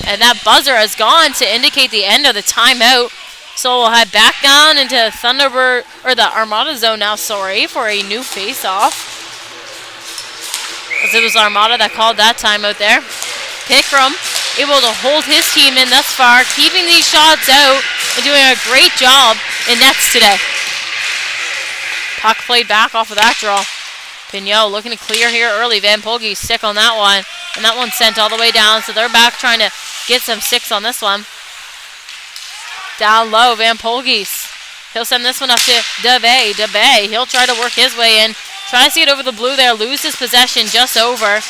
And that buzzer has gone to indicate the end of the timeout. So we'll head back down into Thunderbird, or the Armada zone now, sorry, for a new face-off. As it was Armada that called that timeout there. Pickram able to hold his team in thus far, keeping these shots out and doing a great job in nets today. Puck played back off of that draw. Pignot looking to clear here early. Van Polge sick on that one. And that one's sent all the way down. So they're back trying to get some six on this one. Down low, Van Polge's. He'll send this one up to DeBay. DeBay, he'll try to work his way in. Try to see it over the blue there. Loses possession just over.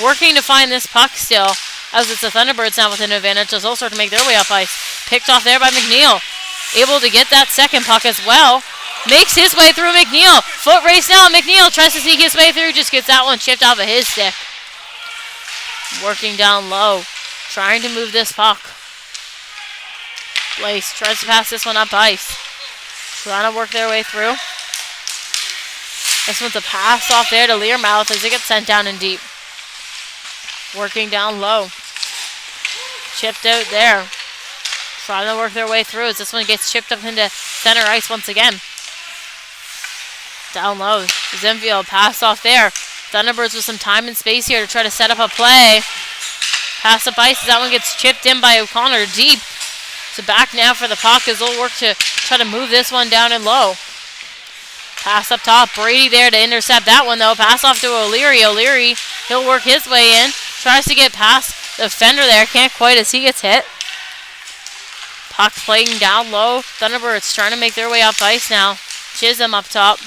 Working to find this puck still. As it's the Thunderbirds now with an advantage. As they'll start to make their way up ice. Picked off there by McNeil. Able to get that second puck as well. Makes his way through McNeil. Foot race now. McNeil tries to sneak his way through. Just gets that one chipped off of his stick. Working down low. Trying to move this puck. Blaze tries to pass this one up ice. Trying to work their way through. This one's a pass off there to Learmouth as it gets sent down in deep. Working down low. Chipped out there. Trying to work their way through as this one gets chipped up into center ice once again. Down low. Zinfield pass off there. Thunderbirds with some time and space here to try to set up a play. Pass up ice as that one gets chipped in by O'Connor deep. So back now for the puck as they'll work to try to move this one down and low. Pass up top. Brady there to intercept that one though. Pass off to O'Leary. O'Leary, he'll work his way in. Tries to get past the defender there. Can't quite as he gets hit. Puck playing down low. Thunderbirds trying to make their way up ice now. Chisholm up top.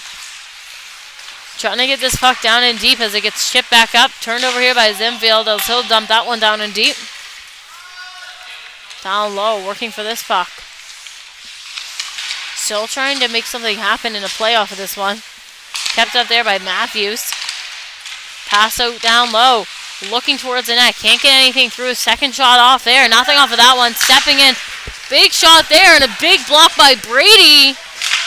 Trying to get this puck down in deep as it gets chipped back up. Turned over here by Zinfield. He'll dump that one down in deep. Down low, working for this puck. Still trying to make something happen in a play off of this one. Kept up there by Matthews. Pass out down low. Looking towards the net. Can't get anything through. Second shot off there. Nothing off of that one. Stepping in. Big shot there and a big block by Brady.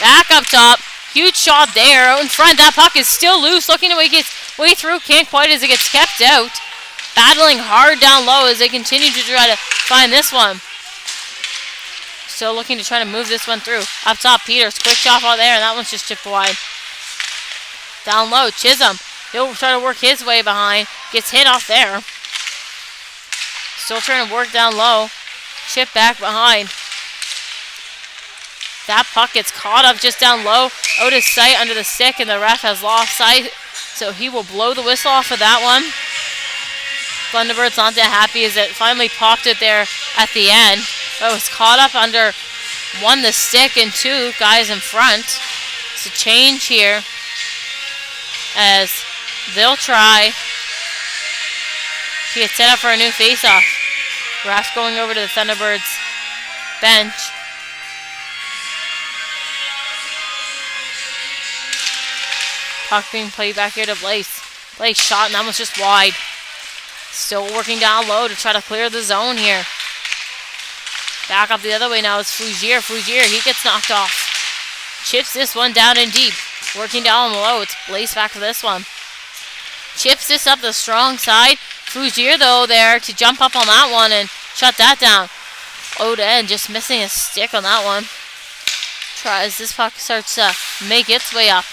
Back up top. Huge shot there. Out in front. That puck is still loose. Looking to make its way through. Can't quite as it gets kept out. Battling hard down low as they continue to try to find this one. Still looking to try to move this one through. Up top, Peters. Quick shot out there, and that one's just chipped wide. Down low, Chisholm. He'll try to work his way behind. Gets hit off there. Still trying to work down low. Chip back behind. That puck gets caught up just down low. Out of sight under the stick, and the ref has lost sight. So he will blow the whistle off of that one. Thunderbirds not that happy as it finally popped it there at the end. But it was caught up under one, the stick, and two guys in front. It's a change here as they'll try to get set up for a new face-off. Ref going over to the Thunderbirds bench. Puck being played back here to Blaze. Blaze shot, and that was just wide. Still working down low to try to clear the zone here. Back up the other way now is Fougier. Fougier, he gets knocked off. Chips this one down and deep. Working down low. It's Blaze back for this one. Chips this up the strong side. Fougier, though, there to jump up on that one and shut that down. Oden just missing a stick on that one. Tries. This puck starts to make its way up.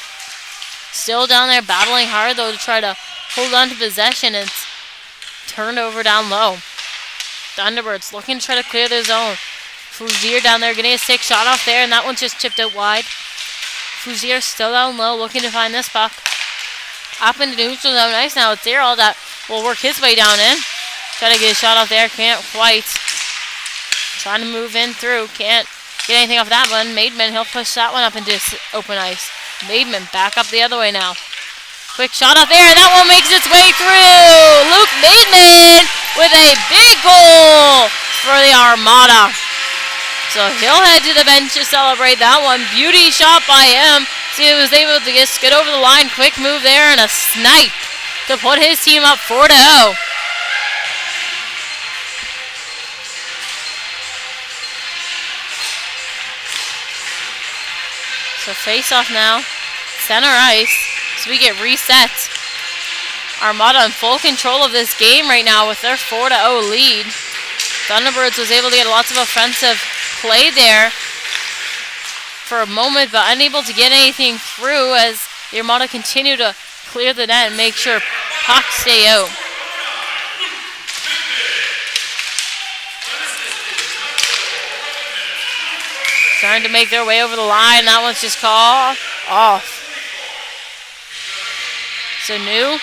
Still down there battling hard, though, to try to hold on to possession. It's turned over down low. Thunderbirds looking to try to clear their zone. Fougier down there getting a stick shot off there, and that one's just chipped out wide. Fougier still down low, looking to find this puck. Up into the neutral zone. Nice now. It's Darryl that will work his way down in. Try to get a shot off there. Can't quite. Trying to move in through. Can't get anything off that one. Maidman, he'll push that one up into open ice. Maidman back up the other way now. Quick shot up there. That one makes its way through. Luke Maidman with a big goal for the Armada. So he'll head to the bench to celebrate that one. Beauty shot by him. See, he was able to just get over the line. Quick move there and a snipe to put his team up 4-0. So face off now. Center ice. So we get reset. Armada in full control of this game right now with their 4-0 lead. Thunderbirds was able to get lots of offensive play there for a moment, but unable to get anything through as the Armada continue to clear the net and make sure pucks stay out. Starting to make their way over the line. That one's just called off. So new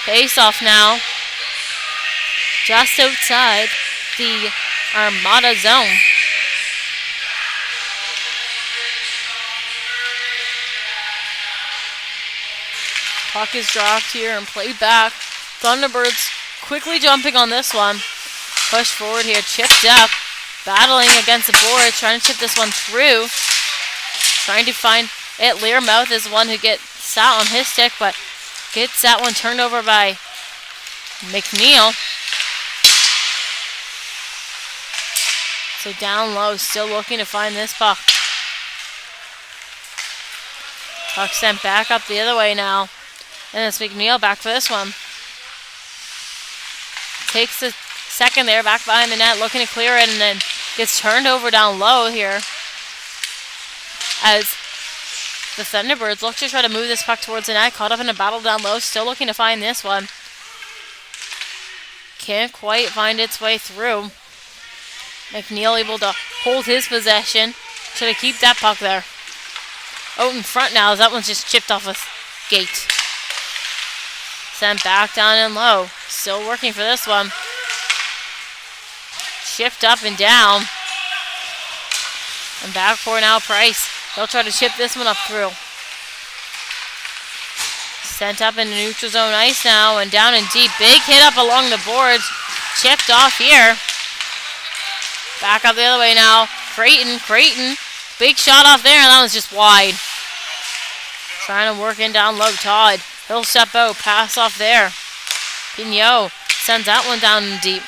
face-off now. Just outside the Armada zone. Puck is dropped here and played back. Thunderbirds quickly jumping on this one. Push forward here, chipped up. Battling against the board, trying to chip this one through. Trying to find it. Learmouth is the one who gets sat on his stick, but gets that one turned over by McNeil. So down low, still looking to find this puck. Puck sent back up the other way now. And it's McNeil back for this one. Takes the second there, back behind the net, looking to clear it, and then gets turned over down low here. As the Thunderbirds look to try to move this puck towards the net, caught up in a battle down low, still looking to find this one. Can't quite find its way through. McNeil able to hold his possession. Should have keep that puck there. Out in front now, as that one's just chipped off a gate. Sent back down and low. Still working for this one. Shift up and down. And back for now Price. They'll try to chip this one up through. Sent up in the neutral zone ice now and down and deep. Big hit up along the boards. Chipped off here. Back up the other way now. Creighton. Big shot off there, and that was just wide. Trying to work in down low. Todd. He'll step out. Pass off there. Pignot sends that one down and deep.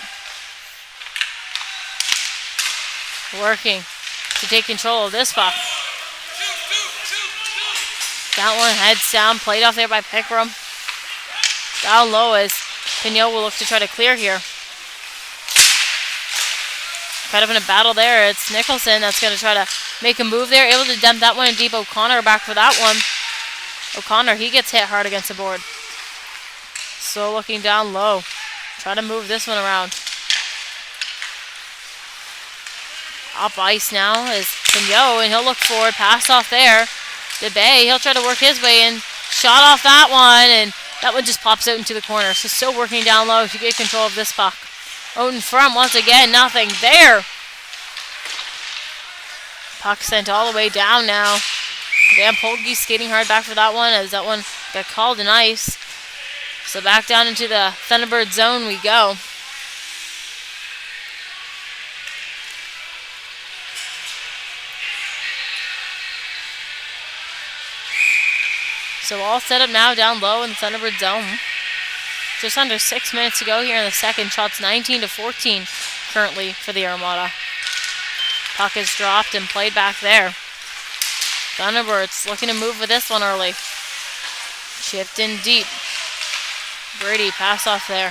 Working to take control of this puck. That one heads down. Played off there by Pickram. Down low as Pignot will look to try to clear here. Kind of in a battle there. It's Nicholson that's going to try to make a move there. Able to dump that one in deep. O'Connor back for that one. O'Connor, he gets hit hard against the board. So looking down low. Try to move this one around. Up ice now is Pinot, and he'll look forward. Pass off there. DeBay, he'll try to work his way in. Shot off that one, and that one just pops out into the corner. So still working down low to get control of this puck. Out in front once again, nothing there. Puck sent all the way down now. Van Polke skating hard back for that one as that one got called in ice. So back down into the Thunderbird zone we go. So all set up now down low in the Thunderbird zone. Just under 6 minutes to go here in the second. Shots 19-14 currently for the Armada. Puck is dropped and played back there. Thunderbirds looking to move with this one early. Chipped in deep. Brady, pass off there.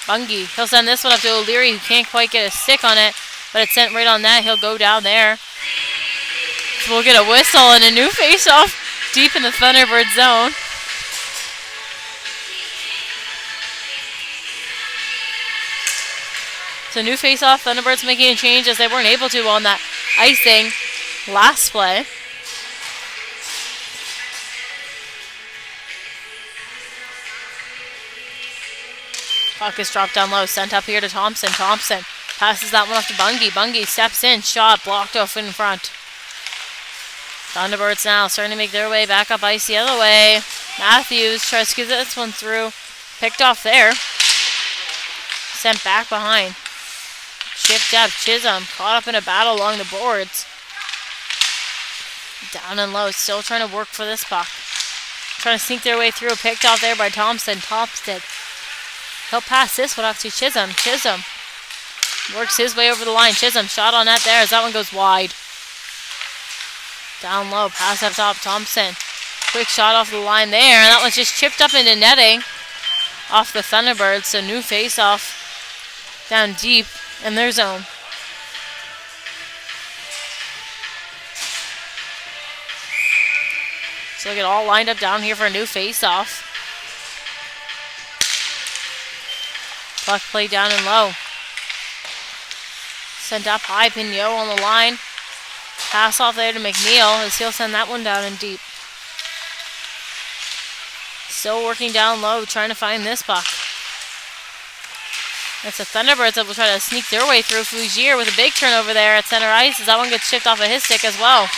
Bungie, he'll send this one up to O'Leary, who can't quite get a stick on it, but it's sent right on that. He'll go down there. So we'll get a whistle and a new face-off deep in the Thunderbird zone. So new face-off, Thunderbirds making a change as they weren't able to on that icing last play. Puck is dropped down low, sent up here to Thompson. Thompson passes that one off to Bungie. Bungie steps in, shot blocked off in front. Thunderbirds now starting to make their way back up ice the other way. Matthews tries to get this one through. Picked off there. Sent back behind. Chipped up, Chisholm caught up in a battle along the boards. Down and low, still trying to work for this puck. Trying to sneak their way through. Picked off there by Thompson. Thompson. He'll pass this one off to Chisholm. Chisholm works his way over the line. Chisholm shot on net there as that one goes wide. Down low, pass up top, Thompson. Quick shot off the line there, and that one's just chipped up into netting off the Thunderbirds. So new face-off down deep in their zone. So they get all lined up down here for a new face-off. Puck play down and low. Sent up high, Pinot on the line. Pass off there to McNeil as he'll send that one down in deep. Still working down low, trying to find this puck. It's the Thunderbirds that will try to sneak their way through. Fougier with a big turnover there at center ice as that one gets chipped off of his stick as well.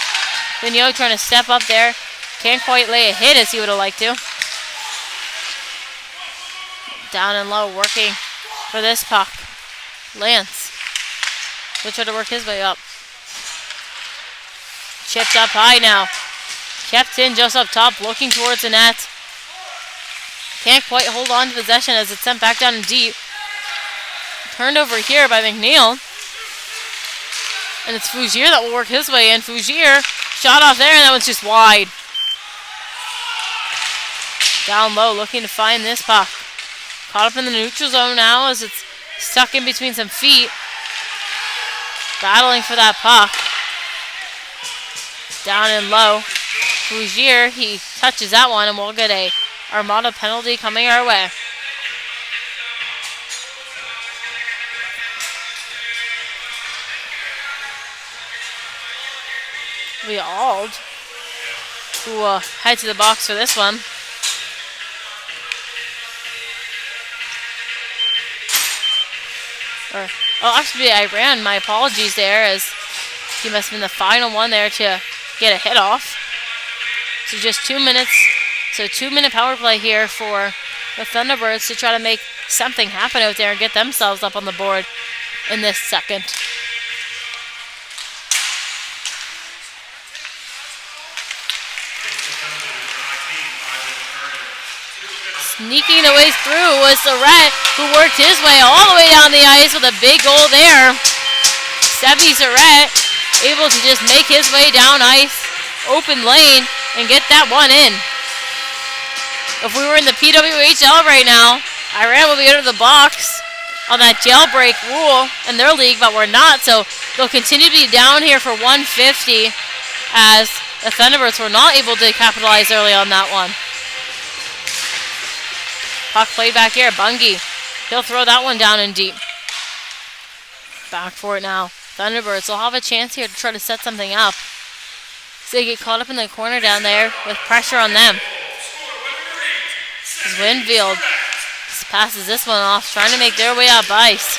Pinot trying to step up there. Can't quite lay a hit as he would have liked to. Down and low, working for this puck. Lance will try to work his way up. Chipped up high now. Kept in just up top, looking towards the net. Can't quite hold on to possession as it's sent back down in deep. Turned over here by McNeil. And it's Fougier that will work his way in. Fougier shot off there, and that one's just wide. Down low, looking to find this puck. Caught up in the neutral zone now as it's stuck in between some feet. Battling for that puck. Down and low. Fougier, he touches that one, and we'll get a Armada penalty coming our way. We all who will head to the box for this one. Actually, I ran. My apologies there, as he must have been the final one there to get a hit off. So just 2 minutes. So 2-minute power play here for the Thunderbirds to try to make something happen out there and get themselves up on the board in this second. Sneaking the way through was Surratt, who worked his way all the way down the ice with a big goal there. Sebi Surratt able to just make his way down ice, open lane, and get that one in. If we were in the PWHL right now, Iran would be out of the box on that jailbreak rule in their league, but we're not. So They'll continue to be down here for 150 as the Thunderbirds were not able to capitalize early on that one. Puck played back here. Bungie. He'll throw that one down in deep. Back for it now. Thunderbirds will have a chance here to try to set something up. So they get caught up in the corner down there with pressure on them. As Winfield passes this one off, trying to make their way up ice.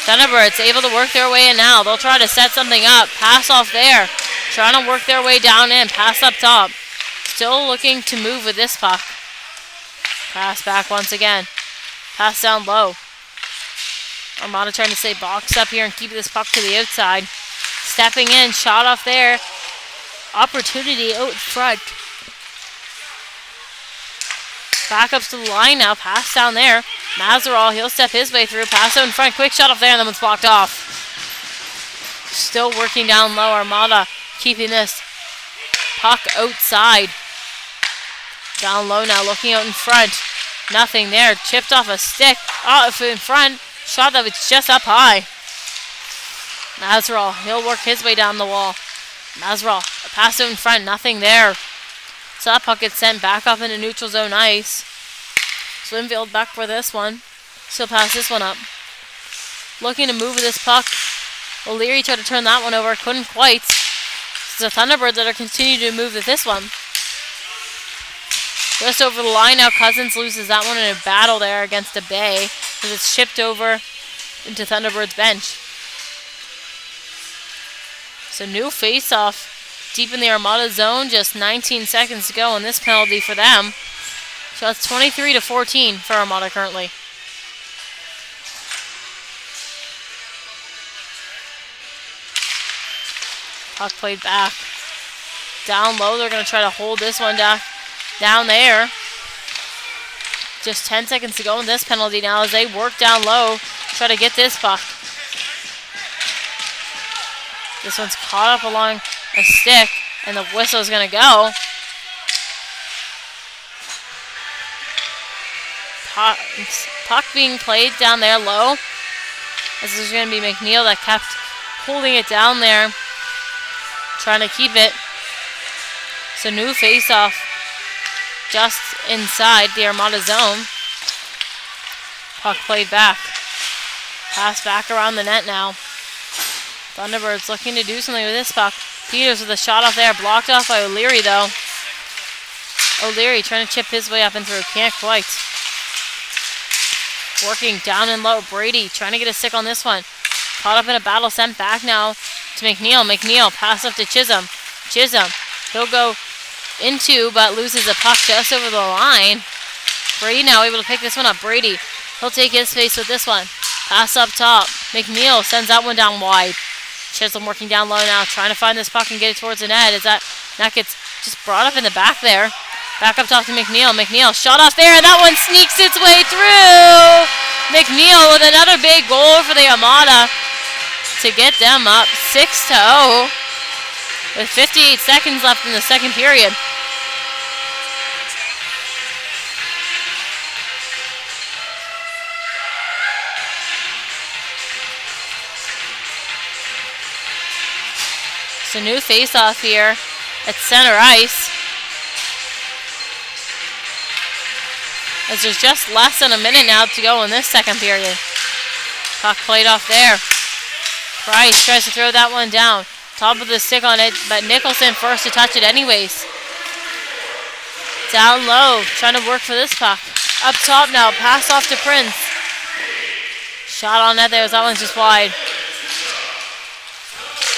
Thunderbirds able to work their way in now. They'll try to set something up. Pass off there. Trying to work their way down in. Pass up top. Still looking to move with this puck. Pass back once again. Pass down low. Armada trying to stay boxed up here and keep this puck to the outside. Stepping in. Shot off there. Opportunity out front. Back up to the line now. Pass down there. Mazerall, he'll step his way through. Pass out in front. Quick shot off there, and that one's blocked off. Still working down low. Armada keeping this puck outside. Down low now, looking out in front. Nothing there. Chipped off a stick. Off in front. Shot that was just up high. Mazerall, he'll work his way down the wall. Mazerall, pass out in front. Nothing there. So that puck gets sent back up into neutral zone ice. Swinfield back for this one. Still pass this one up. Looking to move with this puck. O'Leary tried to turn that one over. Couldn't quite. It's the Thunderbirds that are continuing to move with this one. Just over the line now. Cousins loses that one in a battle there against the Bay as it's shipped over into Thunderbirds bench. So new face-off deep in the Armada zone. Just 19 seconds to go on this penalty for them. So it's 23-14 for Armada currently. Puck played back. Down low, they're going to try to hold this one down there. Just 10 seconds to go in this penalty now as they work down low. Try to get this puck. This one's caught up along a stick, and the whistle is going to go. Puck being played down there low. This is going to be McNeil that kept holding it down there, trying to keep it. So new face-off just inside the Armada zone. Puck played back. Pass back around the net now. Thunderbirds looking to do something with this puck. Peters with a shot off there. Blocked off by O'Leary though. O'Leary trying to chip his way up and through. Can't quite. Working down and low. Brady trying to get a stick on this one. Caught up in a battle. Sent back now to McNeil. McNeil pass up to Chisholm. Chisholm. He'll go into but loses a puck just over the line. Brady now able to pick this one up. Brady. He'll take his space with this one. Pass up top. McNeil sends that one down wide. Chisholm working down low now. Trying to find this puck and get it towards the net. As that gets just brought up in the back there. Back up top to McNeil. McNeil shot off there. That one sneaks its way through. McNeil with another big goal for the Armada to get them up 6-0 with 58 seconds left in the second period. So new face-off here at center ice. As there's just less than a minute now to go in this second period. Puck played off there. Price tries to throw that one down. Top of the stick on it, but Nicholson first to touch it anyways. Down low, trying to work for this puck. Up top now, pass off to Prince. Shot on net there, that one's just wide.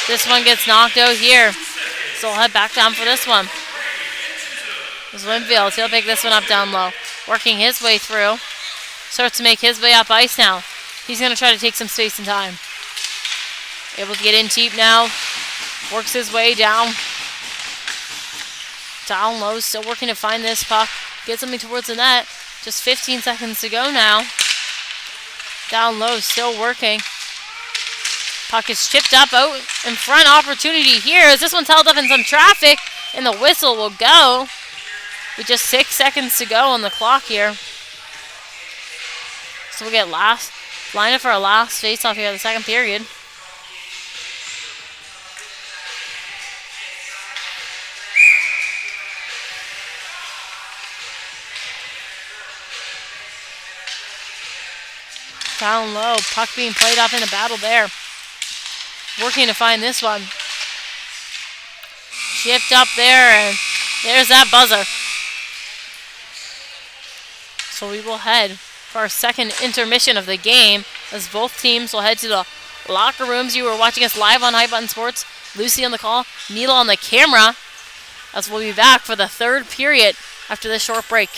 This one gets knocked out here. So we'll head back down for this one. There's Winfield, he'll pick this one up down low. Working his way through. Starts to make his way up ice now. He's going to try to take some space and time. Able to get in deep now. Works his way down. Down low, still working to find this puck. Get something towards the net. Just 15 seconds to go now. Down low, still working. Puck is chipped up out in front. Opportunity here as this one's held up in some traffic. And the whistle will go. With just 6 seconds to go on the clock here. So we'll get line up for our last face-off here in the second period. Down low. Puck being played off in a battle there. Working to find this one. Shift up there, and there's that buzzer. So we will head for our second intermission of the game as both teams will head to the locker rooms. You are watching us live on High Button Sports. Lucy on the call, Mila on the camera, as we'll be back for the third period after this short break.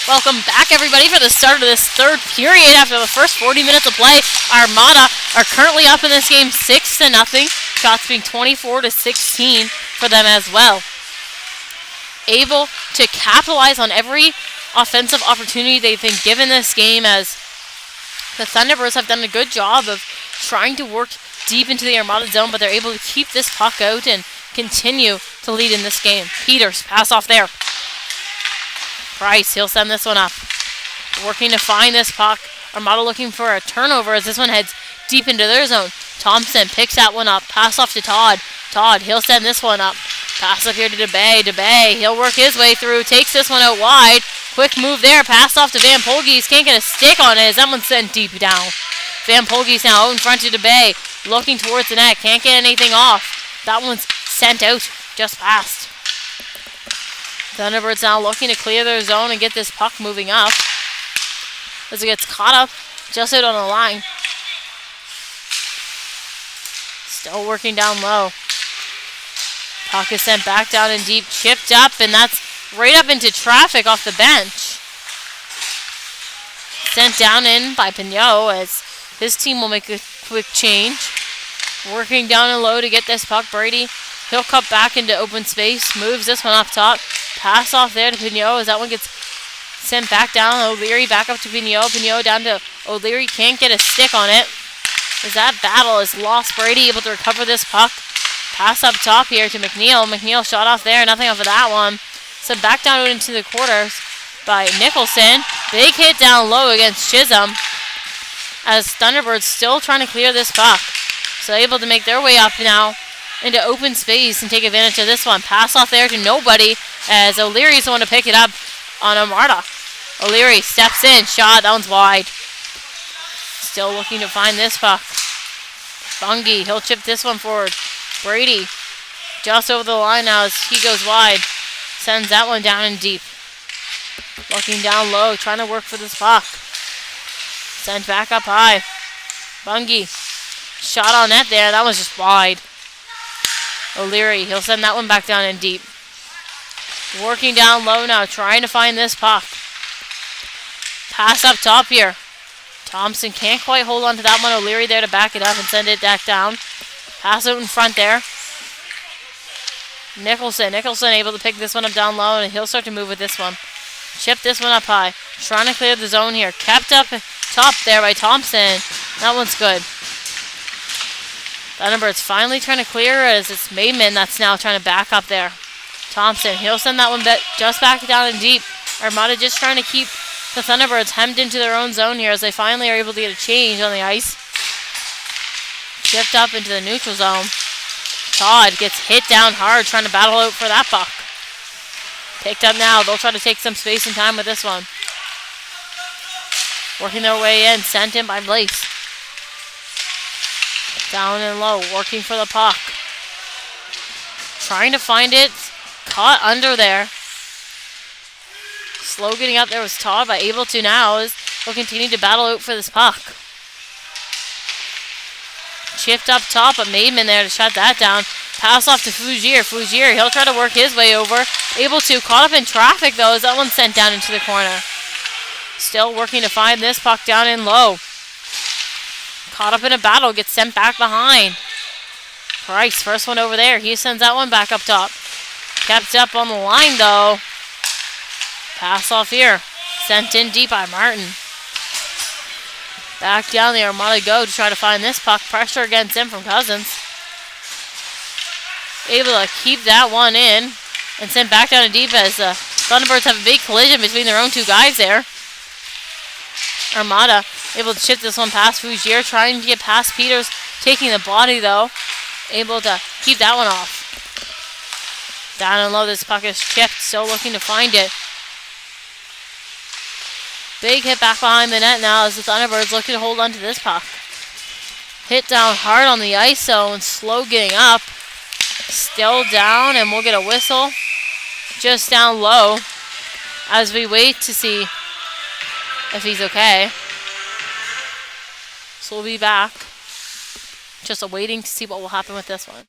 Welcome back, everybody, for the start of this third period. After the first 40 minutes of play, Armada are currently up in this game 6-0. Shots being 24-16 for them as well. Able to capitalize on every offensive opportunity they've been given this game, as the Thunderbirds have done a good job of trying to work deep into the Armada zone, but they're able to keep this puck out and continue to lead in this game. Peters, pass off there. Price, he'll send this one up. Working to find this puck. Armada looking for a turnover as this one heads deep into their zone. Thompson picks that one up. Pass off to Todd. Todd, he'll send this one up. Pass up here to DeBay. DeBay, he'll work his way through. Takes this one out wide. Quick move there. Pass off to Van Polges. Can't get a stick on it as that one's sent deep down. Van Polges now out in front to DeBay. Looking towards the net. Can't get anything off. That one's sent out just past. Thunderbirds now looking to clear their zone and get this puck moving up as it gets caught up just out on the line. Still working down low. Puck is sent back down and deep, chipped up, and that's right up into traffic off the bench. Sent down in by Pignot as his team will make a quick change. Working down and low to get this puck. Brady, he'll cut back into open space, moves this one up top. Pass off there to Pignot as that one gets sent back down. O'Leary back up to Pignot. Pignot down to O'Leary. Can't get a stick on it as that battle is lost. Brady able to recover this puck. Pass up top here to McNeil. McNeil shot off there. Nothing off of that one. Sent back down into the quarters by Nicholson. Big hit down low against Chisholm as Thunderbirds still trying to clear this puck. So able to make their way up now into open space and take advantage of this one. Pass off there to nobody as O'Leary's the one to pick it up on Armada. O'Leary steps in. Shot. That one's wide. Still looking to find this puck. Bungie. He'll chip this one forward. Brady just over the line now as he goes wide. Sends that one down and deep. Looking down low. Trying to work for this puck. Sent back up high. Bungie. Shot on net there. That was just wide. O'Leary, he'll send that one back down and deep. Working down low now, trying to find this puck. Pass up top here. Thompson can't quite hold on to that one. O'Leary there to back it up and send it back down. Pass out in front there. Nicholson able to pick this one up down low, and he'll start to move with this one. Chip this one up high. Trying to clear the zone here. Kept up top there by Thompson. That one's good. Thunderbirds finally trying to clear as it's Mayman that's now trying to back up there. Thompson, he'll send that one just back down and deep. Armada just trying to keep the Thunderbirds hemmed into their own zone here as they finally are able to get a change on the ice. Chipped up into the neutral zone. Todd gets hit down hard trying to battle out for that puck. Picked up now. They'll try to take some space and time with this one. Working their way in. Sent in by Blaze. Down and low, working for the puck. Trying to find it. Caught under there. Slow getting up there was Todd, but able to now as they'll continue to battle out for this puck. Chipped up top, but Maidman there to shut that down. Pass off to Fougier. Fougier, he'll try to work his way over. Able to. Caught up in traffic though as that one's sent down into the corner. Still working to find this puck down in low. Caught up in a battle, gets sent back behind. Price, first one over there. He sends that one back up top. Kept up on the line, though. Pass off here. Sent in deep by Martin. Back down the Armada go to try to find this puck. Pressure against him from Cousins. Able to keep that one in. And sent back down to deep as the Thunderbirds have a big collision between their own two guys there. Armada able to chip this one past Fougier, trying to get past Peters, taking the body though. Able to keep that one off. Down and low, this puck is chipped, still looking to find it. Big hit back behind the net now as the Thunderbirds looking to hold on to this puck. Hit down hard on the ice zone, slow getting up. Still down, and we'll get a whistle just down low as we wait to see if he's okay. So we'll be back. Just waiting to see what will happen with this one.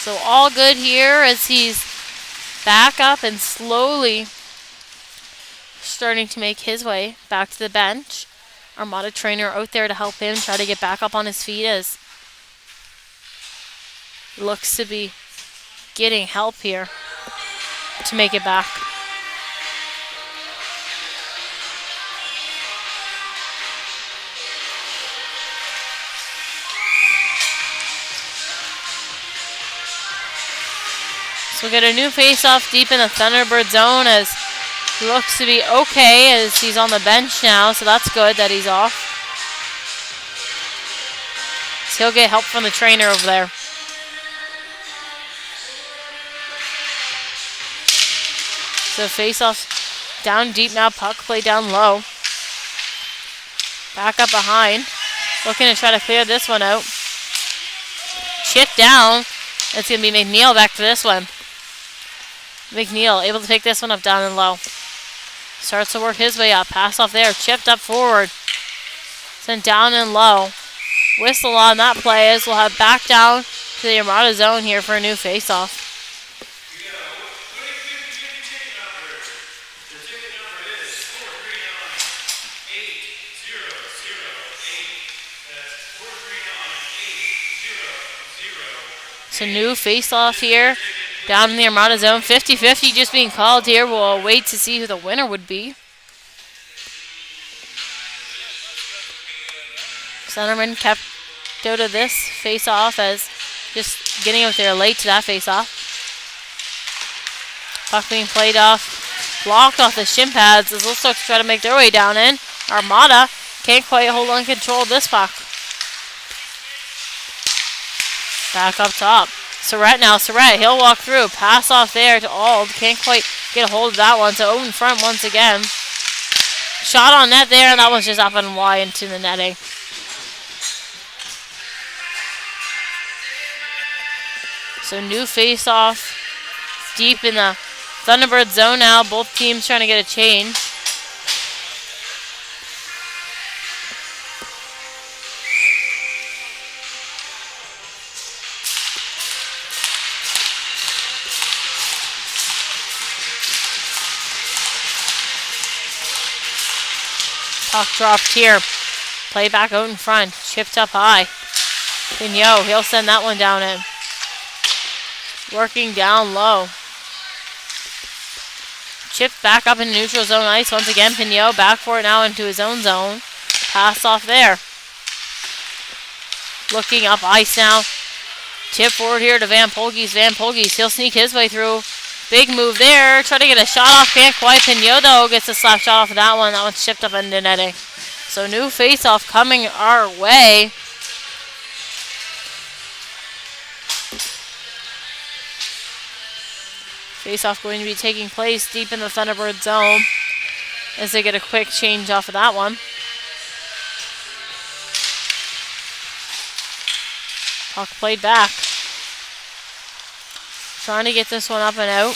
So all good here as he's back up and slowly starting to make his way back to the bench. Armada trainer out there to help him try to get back up on his feet as looks to be getting help here to make it back. So we get a new face-off deep in the Thunderbird zone as he looks to be okay as he's on the bench now, so that's good that he's off. So he'll get help from the trainer over there. So face-off down deep now, puck play down low. Back up behind, looking to try to clear this one out. Chip down, it's going to be McNeil back for this one. McNeil able to take this one up down and low. Starts to work his way up. Pass off there. Chipped up forward. Sent down and low. Whistle on that play as we'll have back down to the Armada zone here for a new face-off. So new face-off here. Down in the Armada zone, 50-50 just being called here. We'll wait to see who the winner would be. Centerman kept out of this face-off as just getting out there late to that face-off. Puck being played off, blocked off the shin pads as those folks try to make their way down in. Armada can't quite hold on control of this puck. Back up top. Surratt now, Surratt, he'll walk through. Pass off there to Ald. Can't quite get a hold of that one. So out in front once again. Shot on net there, and that one's just up and wide into the netting. So new face-off deep in the Thunderbird zone now. Both teams trying to get a change. Puck dropped here. Play back out in front. Chipped up high. Pignot, he'll send that one down in. Working down low. Chipped back up in neutral zone ice. Once again, Pignot back for it now into his own zone. Pass off there. Looking up ice now. Tip forward here to Van Polges. Van Polges, he'll sneak his way through. Big move there. Try to get a shot off. Can't quite. Pignot, though, gets a slap shot off of that one. That one's chipped up into netting. So new face-off coming our way. Face-off going to be taking place deep in the Thunderbird zone as they get a quick change off of that one. Puck played back. Trying to get this one up and out.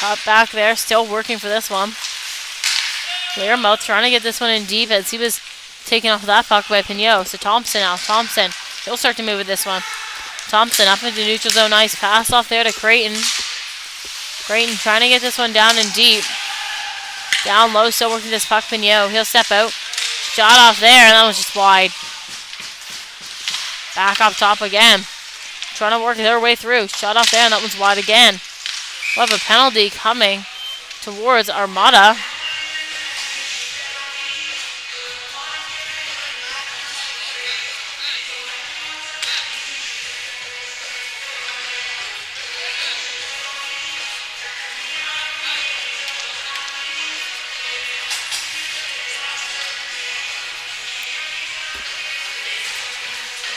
Caught back there, still working for this one. Clearmouth trying to get this one in deep as he was taken off that puck by Pignot. So Thompson now. Thompson, he'll start to move with this one. Thompson up into neutral zone ice. Pass off there to Creighton. Creighton trying to get this one down and deep. Down low, still working this puck. Pignot, he'll step out. Shot off there, and that was just wide. Back up top again. Trying to work their way through. Shot off there, and that one's wide again. We'll have a penalty coming towards Armada.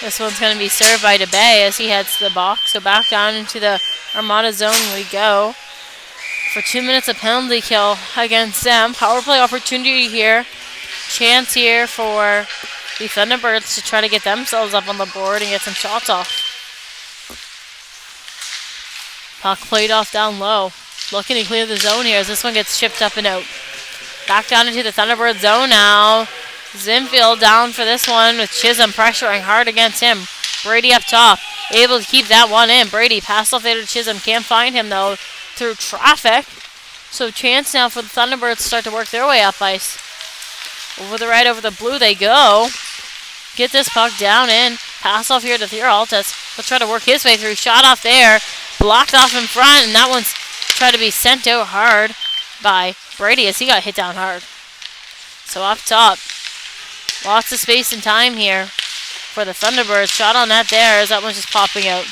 This one's going to be served by DeBay as he heads to the box. So back down into the Armada zone we go. For 2 minutes of penalty kill against them. Power play opportunity here. Chance here for the Thunderbirds to try to get themselves up on the board and get some shots off. Puck played off down low. Looking to clear the zone here as this one gets chipped up and out. Back down into the Thunderbird zone now. Zinfield down for this one with Chisholm pressuring hard against him. Brady up top. able to keep that one in. Brady passed off there to Chisholm. Can't find him, though, through traffic. So chance now for the Thunderbirds to start to work their way up ice. Over the red, over the blue they go. Get this puck down in. Pass off here to Theoraltis. He'll try to work his way through. Shot off there. Blocked off in front, and that one's tried to be sent out hard by Brady as he got hit down hard. So up top, lots of space and time here for the Thunderbirds. Shot on that there as that one's just popping out.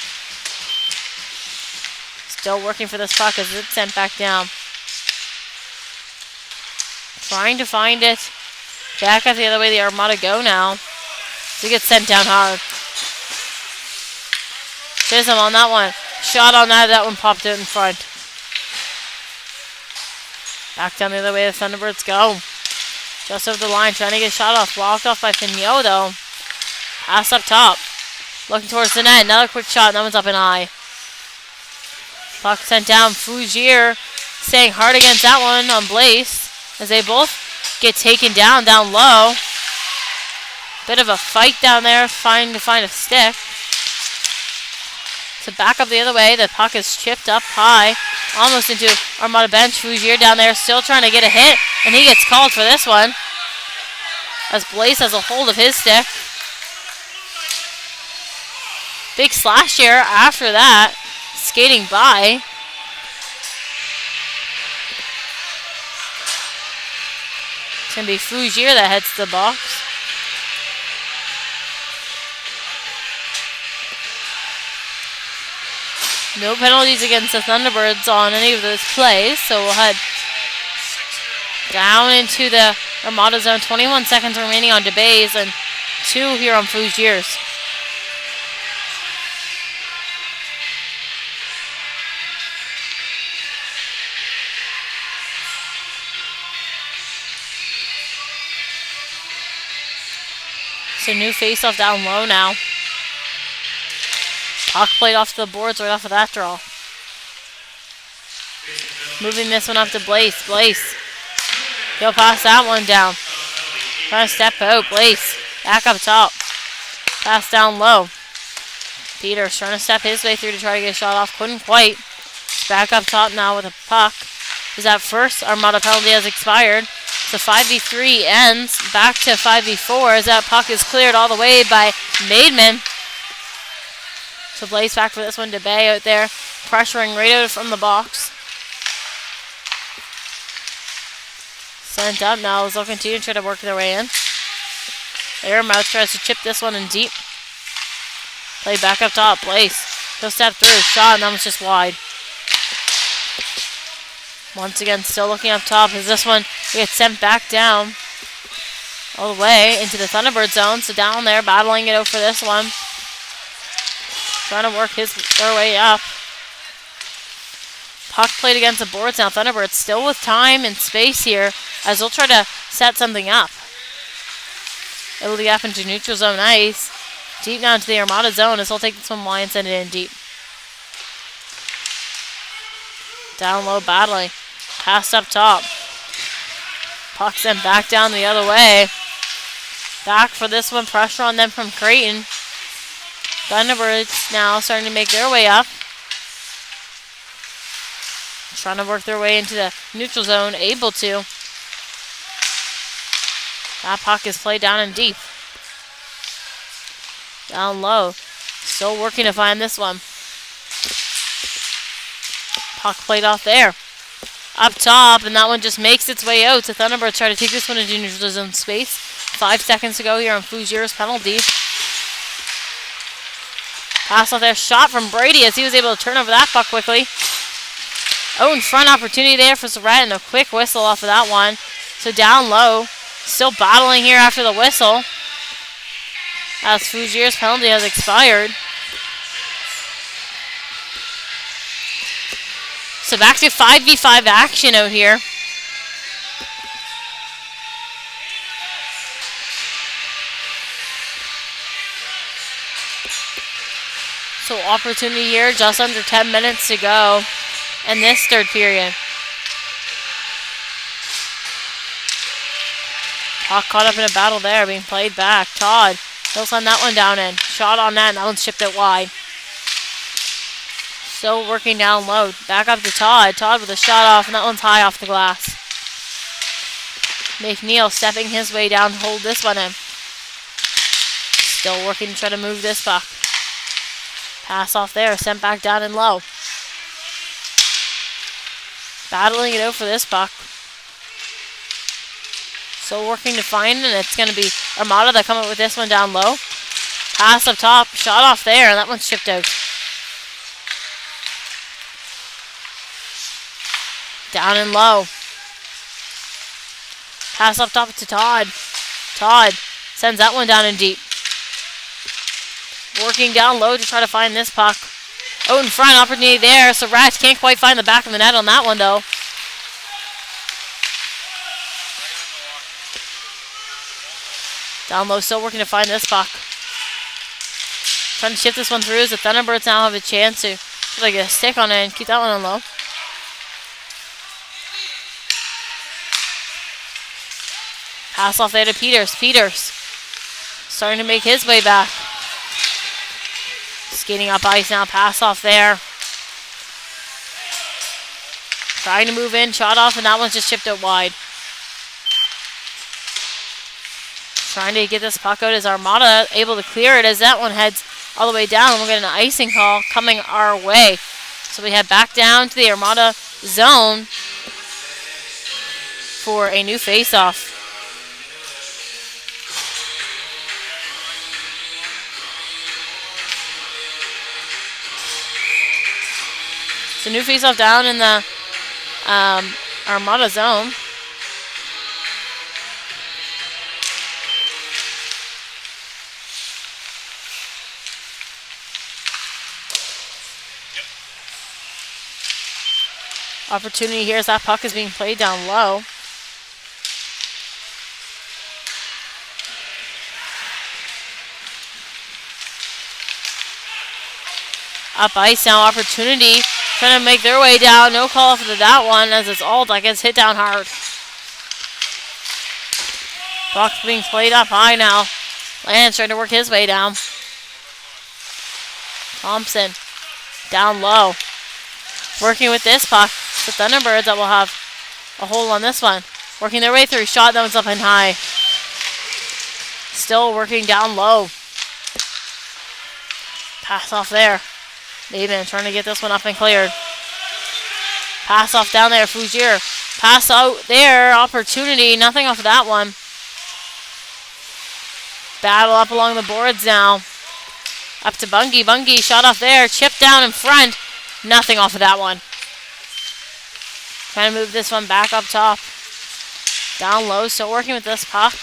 Still working for this puck as it's sent back down. Trying to find it. Back up the other way the Armada go now. So he gets sent down hard. Chisholm on that one. Shot on that one popped out in front. Back down the other way the Thunderbirds go. Just over the line, trying to get a shot off. Blocked off by Fignot, though. Pass up top. Looking towards the net. Another quick shot, and that one's up and high. Puck sent down. Fougier staying hard against that one on Blaze as they both get taken down low. Bit of a fight down there, trying to find a stick. So back up the other way. The puck is chipped up high, almost into Armada bench. Fougier down there still trying to get a hit, and he gets called for this one as Blaze has a hold of his stick. Big slash here after that, skating by. It's going to be Fougier that heads to the box. No penalties against the Thunderbirds on any of those plays, so we'll head down into the Armada zone. 21 seconds remaining on DeBays and 2 here on Fougier's. So new face-off down low now. Puck played off the boards right off of that draw. Moving this one up to Blaze. Blaze. He'll pass that one down. Trying to step out. Blaze. Back up top. Pass down low. Peters trying to step his way through to try to get a shot off. Couldn't quite. Back up top now with a puck. Is that first Armada penalty has expired. So 5v3 ends. Back to 5v4 as that puck is cleared all the way by Maidman. So Blaze back for this one. DeBay out there, pressuring right out from the box. Sent up now. They'll continue to try to work their way in. Airmouth tries to chip this one in deep. Play back up top. Blaze. He'll step through. Shot, and that was just wide. Once again, still looking up top as this one gets sent back down all the way into the Thunderbird zone. So down there, battling it out for this one. Trying to work their way up. Puck played against the boards now. Thunderbirds still with time and space here as they'll try to set something up. It'll be up into neutral zone ice. Deep down to the Armada zone as they'll take this one wide and send it in deep. Down low battling. Pass up top. Puck sent back down the other way. Back for this one. Pressure on them from Creighton. Thunderbirds now starting to make their way up. Trying to work their way into the neutral zone. Able to. That puck is played down and deep. Down low. Still working to find this one. Puck played off there. Up top, and that one just makes its way out. So Thunderbirds try to take this one into neutral zone space. 5 seconds to go here on Fougier's penalty. Pass off there, shot from Brady as he was able to turn over that puck quickly. Oh, in front opportunity there for Surratt and a quick whistle off of that one. So down low, still battling here after the whistle. As Fougier's penalty has expired. So back to 5v5 action out here. So opportunity here, just under 10 minutes to go in this third period. Puck caught up in a battle there, being played back. Todd, he'll send that one down in. Shot on that, and that one's chipped it wide. Still working down low. Back up to Todd. Todd with a shot off, and that one's high off the glass. McNeil stepping his way down to hold this one in. Still working to try to move this puck. Pass off there, sent back down and low. Battling it out for this puck. Still working to find, and it's going to be Armada that come up with this one down low. Pass up top, shot off there, and that one's chipped out. Down and low. Pass up top to Todd. Todd sends that one down and deep. Working down low to try to find this puck. Out in front, opportunity there. So Rats can't quite find the back of the net on that one though. Down low, still working to find this puck. Trying to shift this one through as the Thunderbirds now have a chance to get a stick on it and keep that one on low. Pass off there to Peters. Peters starting to make his way back. Skating up ice now. Pass off there. Trying to move in. Shot off, and that one's just chipped out wide. Trying to get this puck out as Armada able to clear it as that one heads all the way down. We'll get an icing call coming our way. So we head back down to the Armada zone for a new face-off. So new face-off down in the Armada zone. Opportunity here as that puck is being played down low. Up ice now, opportunity. Trying to make their way down. No call for that one as it's all that gets hit down hard. Puck's being played up high now. Lance trying to work his way down. Thompson down low. Working with this puck. The Thunderbirds that will have a hold on this one. Working their way through. Shot, that one's up and high. Still working down low. Pass off there. Basin trying to get this one up and cleared. Pass off down there. Fougier. Pass out there. Opportunity. Nothing off of that one. Battle up along the boards now. Up to Bungie. Bungie shot off there. Chip down in front. Nothing off of that one. Trying to move this one back up top. Down low, still working with this puck.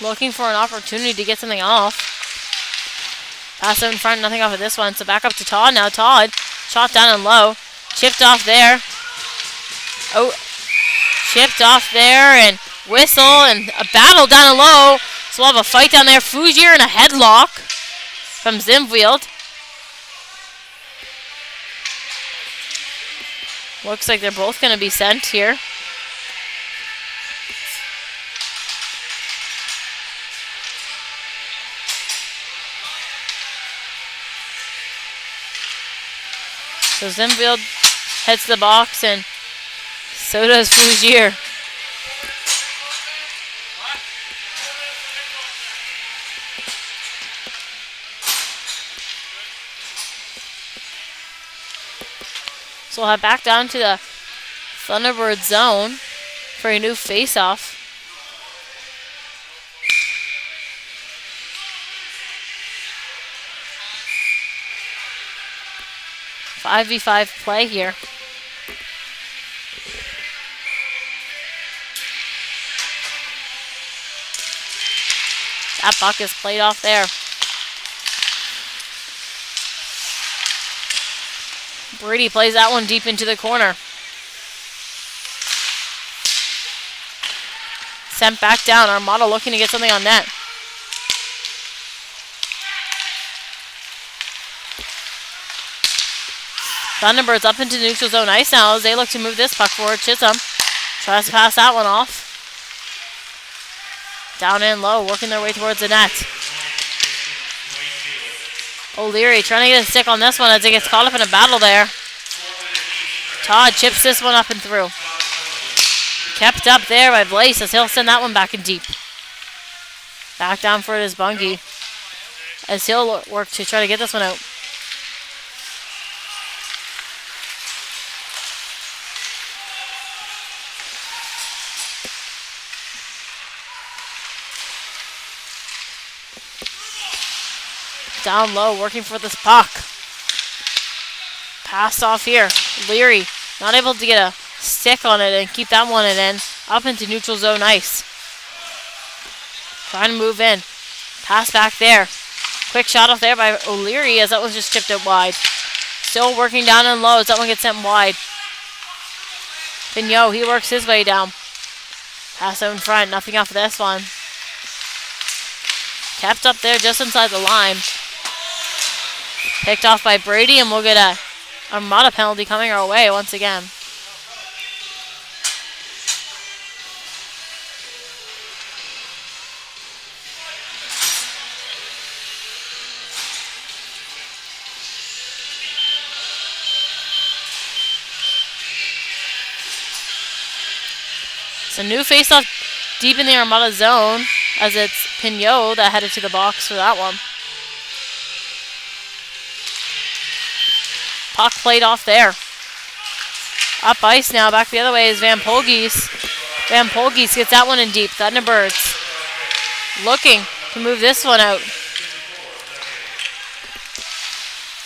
Looking for an opportunity to get something off. Pass out in front, nothing off of this one. So back up to Todd now. Todd, shot down and low. Chipped off there. Oh, chipped off there and whistle and a battle down and low. So we'll have a fight down there. Fougier and a headlock from Zimfield. Looks like they're both going to be sent here. So Zimfield heads to the box, and so does Fougier. So we'll head back down to the Thunderbird zone for a new face-off. Five v 5 play here. That puck is played off there. Brady plays that one deep into the corner. Sent back down. Armada looking to get something on net. Thunderbirds up into neutral zone ice now as they look to move this puck forward. Chisholm tries to pass that one off. Down and low, working their way towards the net. O'Leary trying to get a stick on this one as it gets caught up in a battle there. Todd chips this one up and through. Kept up there by Blaze as he'll send that one back in deep. Back down for it is Bungie as he'll work to try to get this one out. Down low, working for this puck. Pass off here. Leary not able to get a stick on it and keep that one in. Up into neutral zone ice. Trying to move in. Pass back there. Quick shot off there by O'Leary as that was just chipped out wide. Still working down and low as that one gets sent wide. Pignot, he works his way down. Pass out in front, nothing off of this one. Kept up there just inside the line. Picked off by Brady, and we'll get a Armada penalty coming our way once again. It's a new faceoff deep in the Armada zone as it's Pignot that headed to the box for that one. Puck played off there. Up ice now. Back the other way is Van Polgies. Van Polgies gets that one in deep. Thunderbirds looking to move this one out.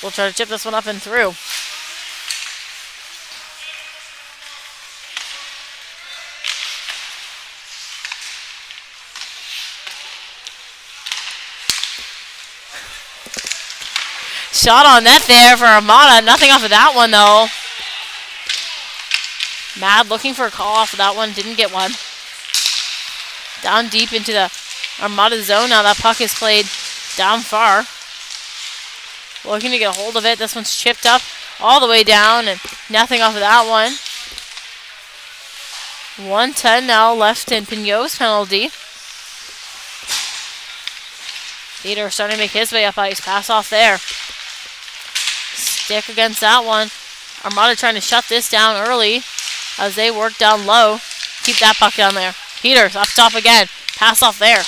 We'll try to chip this one up and through. Shot on net there for Armada. Nothing off of that one, though. Mad looking for a call off of that one. Didn't get one. Down deep into the Armada zone. Now that puck is played down far. Looking to get a hold of it. This one's chipped up all the way down and nothing off of that one. 1:10 now left in Pignot's penalty. Peter starting to make his way up ice. Pass off there. Stick against that one. Armada trying to shut this down early as they work down low. Keep that puck down there. Peters up top again. Pass off there.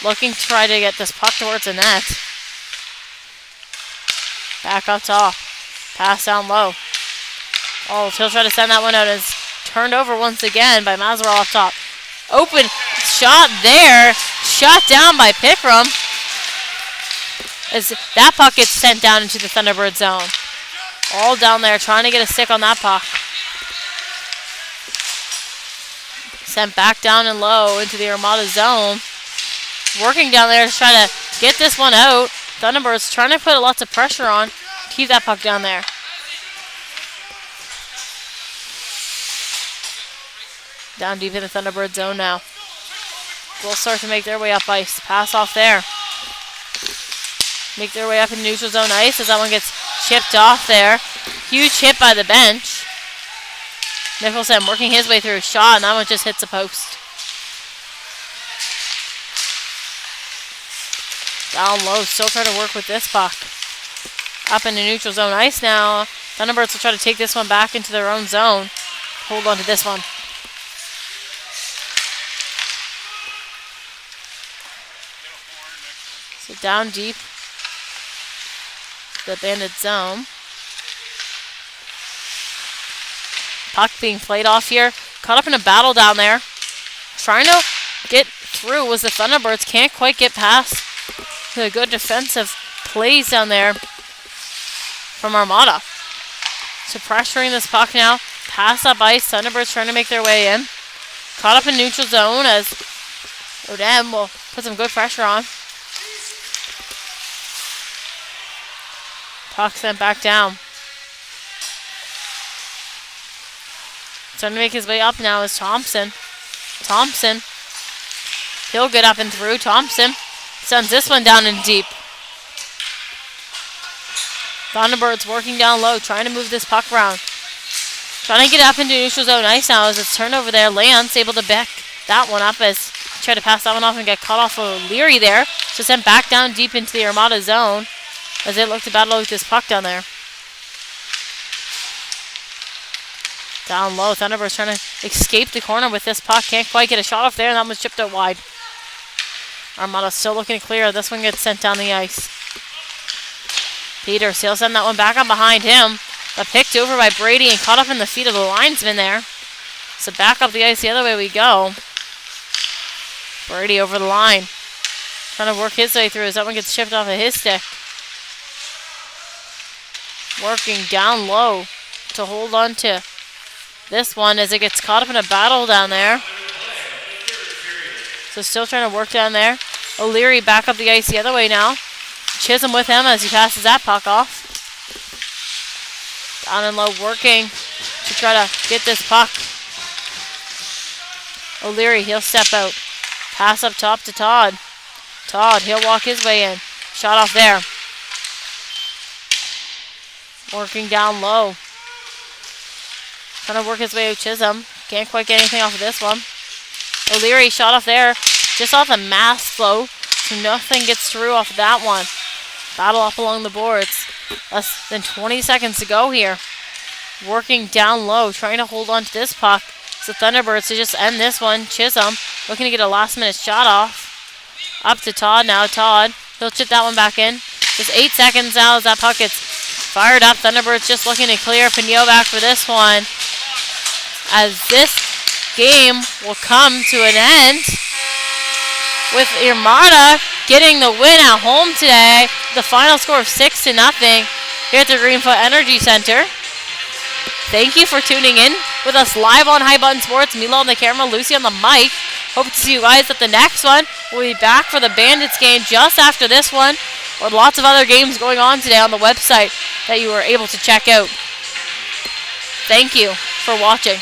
Looking to try to get this puck towards the net. Back up top. Pass down low. Oh, he'll try to send that one out. It's turned over once again by Mazeral off top. Open shot there. Shot down by Pickram. As that puck gets sent down into the Thunderbird zone. All down there trying to get a stick on that puck. Sent back down and low into the Armada zone. Working down there to try to get this one out. Thunderbirds trying to put lots of pressure on. Keep that puck down there. Down deep in the Thunderbird zone now. Will start to make their way up ice. Pass off there. Make their way up in neutral zone ice as that one gets chipped off there. Huge hit by the bench. Nicholson working his way through a shot, and that one just hits a post. Down low, still trying to work with this puck. Up in the neutral zone ice now. Thunderbirds will try to take this one back into their own zone. Hold on to this one. So down deep. The banded zone. Puck being played off here. Caught up in a battle down there. Trying to get through was the Thunderbirds. Can't quite get past the good defensive plays down there from Armada. So pressuring this puck now. Pass up ice. Thunderbirds trying to make their way in. Caught up in neutral zone as Odem will put some good pressure on. Puck sent back down. Starting to make his way up now is Thompson. Thompson. He'll get up and through. Thompson sends this one down and deep. Thunderbirds working down low, trying to move this puck around. Trying to get up into neutral zone ice now as it's turned over there. Lance able to back that one up as he tried to pass that one off and get caught off of Leary there. So sent back down deep into the Armada zone. as they look to battle with this puck down there. Down low, Thunderbirds trying to escape the corner with this puck. Can't quite get a shot off there, and that one's chipped out wide. Armada still looking clear. This one gets sent down the ice. Peters, he'll send that one back on behind him. But picked over by Brady and caught up in the feet of the linesman there. So back up the ice the other way we go. Brady over the line. Trying to work his way through as that one gets chipped off of his stick. Working down low to hold on to this one as it gets caught up in a battle down there. So still trying to work down there. O'Leary back up the ice the other way now. Chisholm with him as he passes that puck off. Down and low working to try to get this puck. O'Leary, he'll step out. Pass up top to Todd. Todd, he'll walk his way in. Shot off there. Working down low. Trying to work his way out Chisholm. Can't quite get anything off of this one. O'Leary shot off there. Just off the mass flow. So nothing gets through off of that one. Battle up along the boards. Less than 20 seconds to go here. Working down low. Trying to hold on to this puck. So Thunderbirds to just end this one. Chisholm looking to get a last minute shot off. Up to Todd now. Todd. He'll chip that one back in. Just 8 seconds now as that puck gets fired up. Thunderbirds just looking to clear Pignot back for this one. As this game will come to an end with Armada getting the win at home today. The final score of 6-0 here at the Greenfoot Energy Center. Thank you for tuning in with us live on High Button Sports. Milo on the camera, Lucy on the mic. Hope to see you guys at the next one. We'll be back for the Bandits game just after this one, with lots of other games going on today on the website that you were able to check out. Thank you for watching.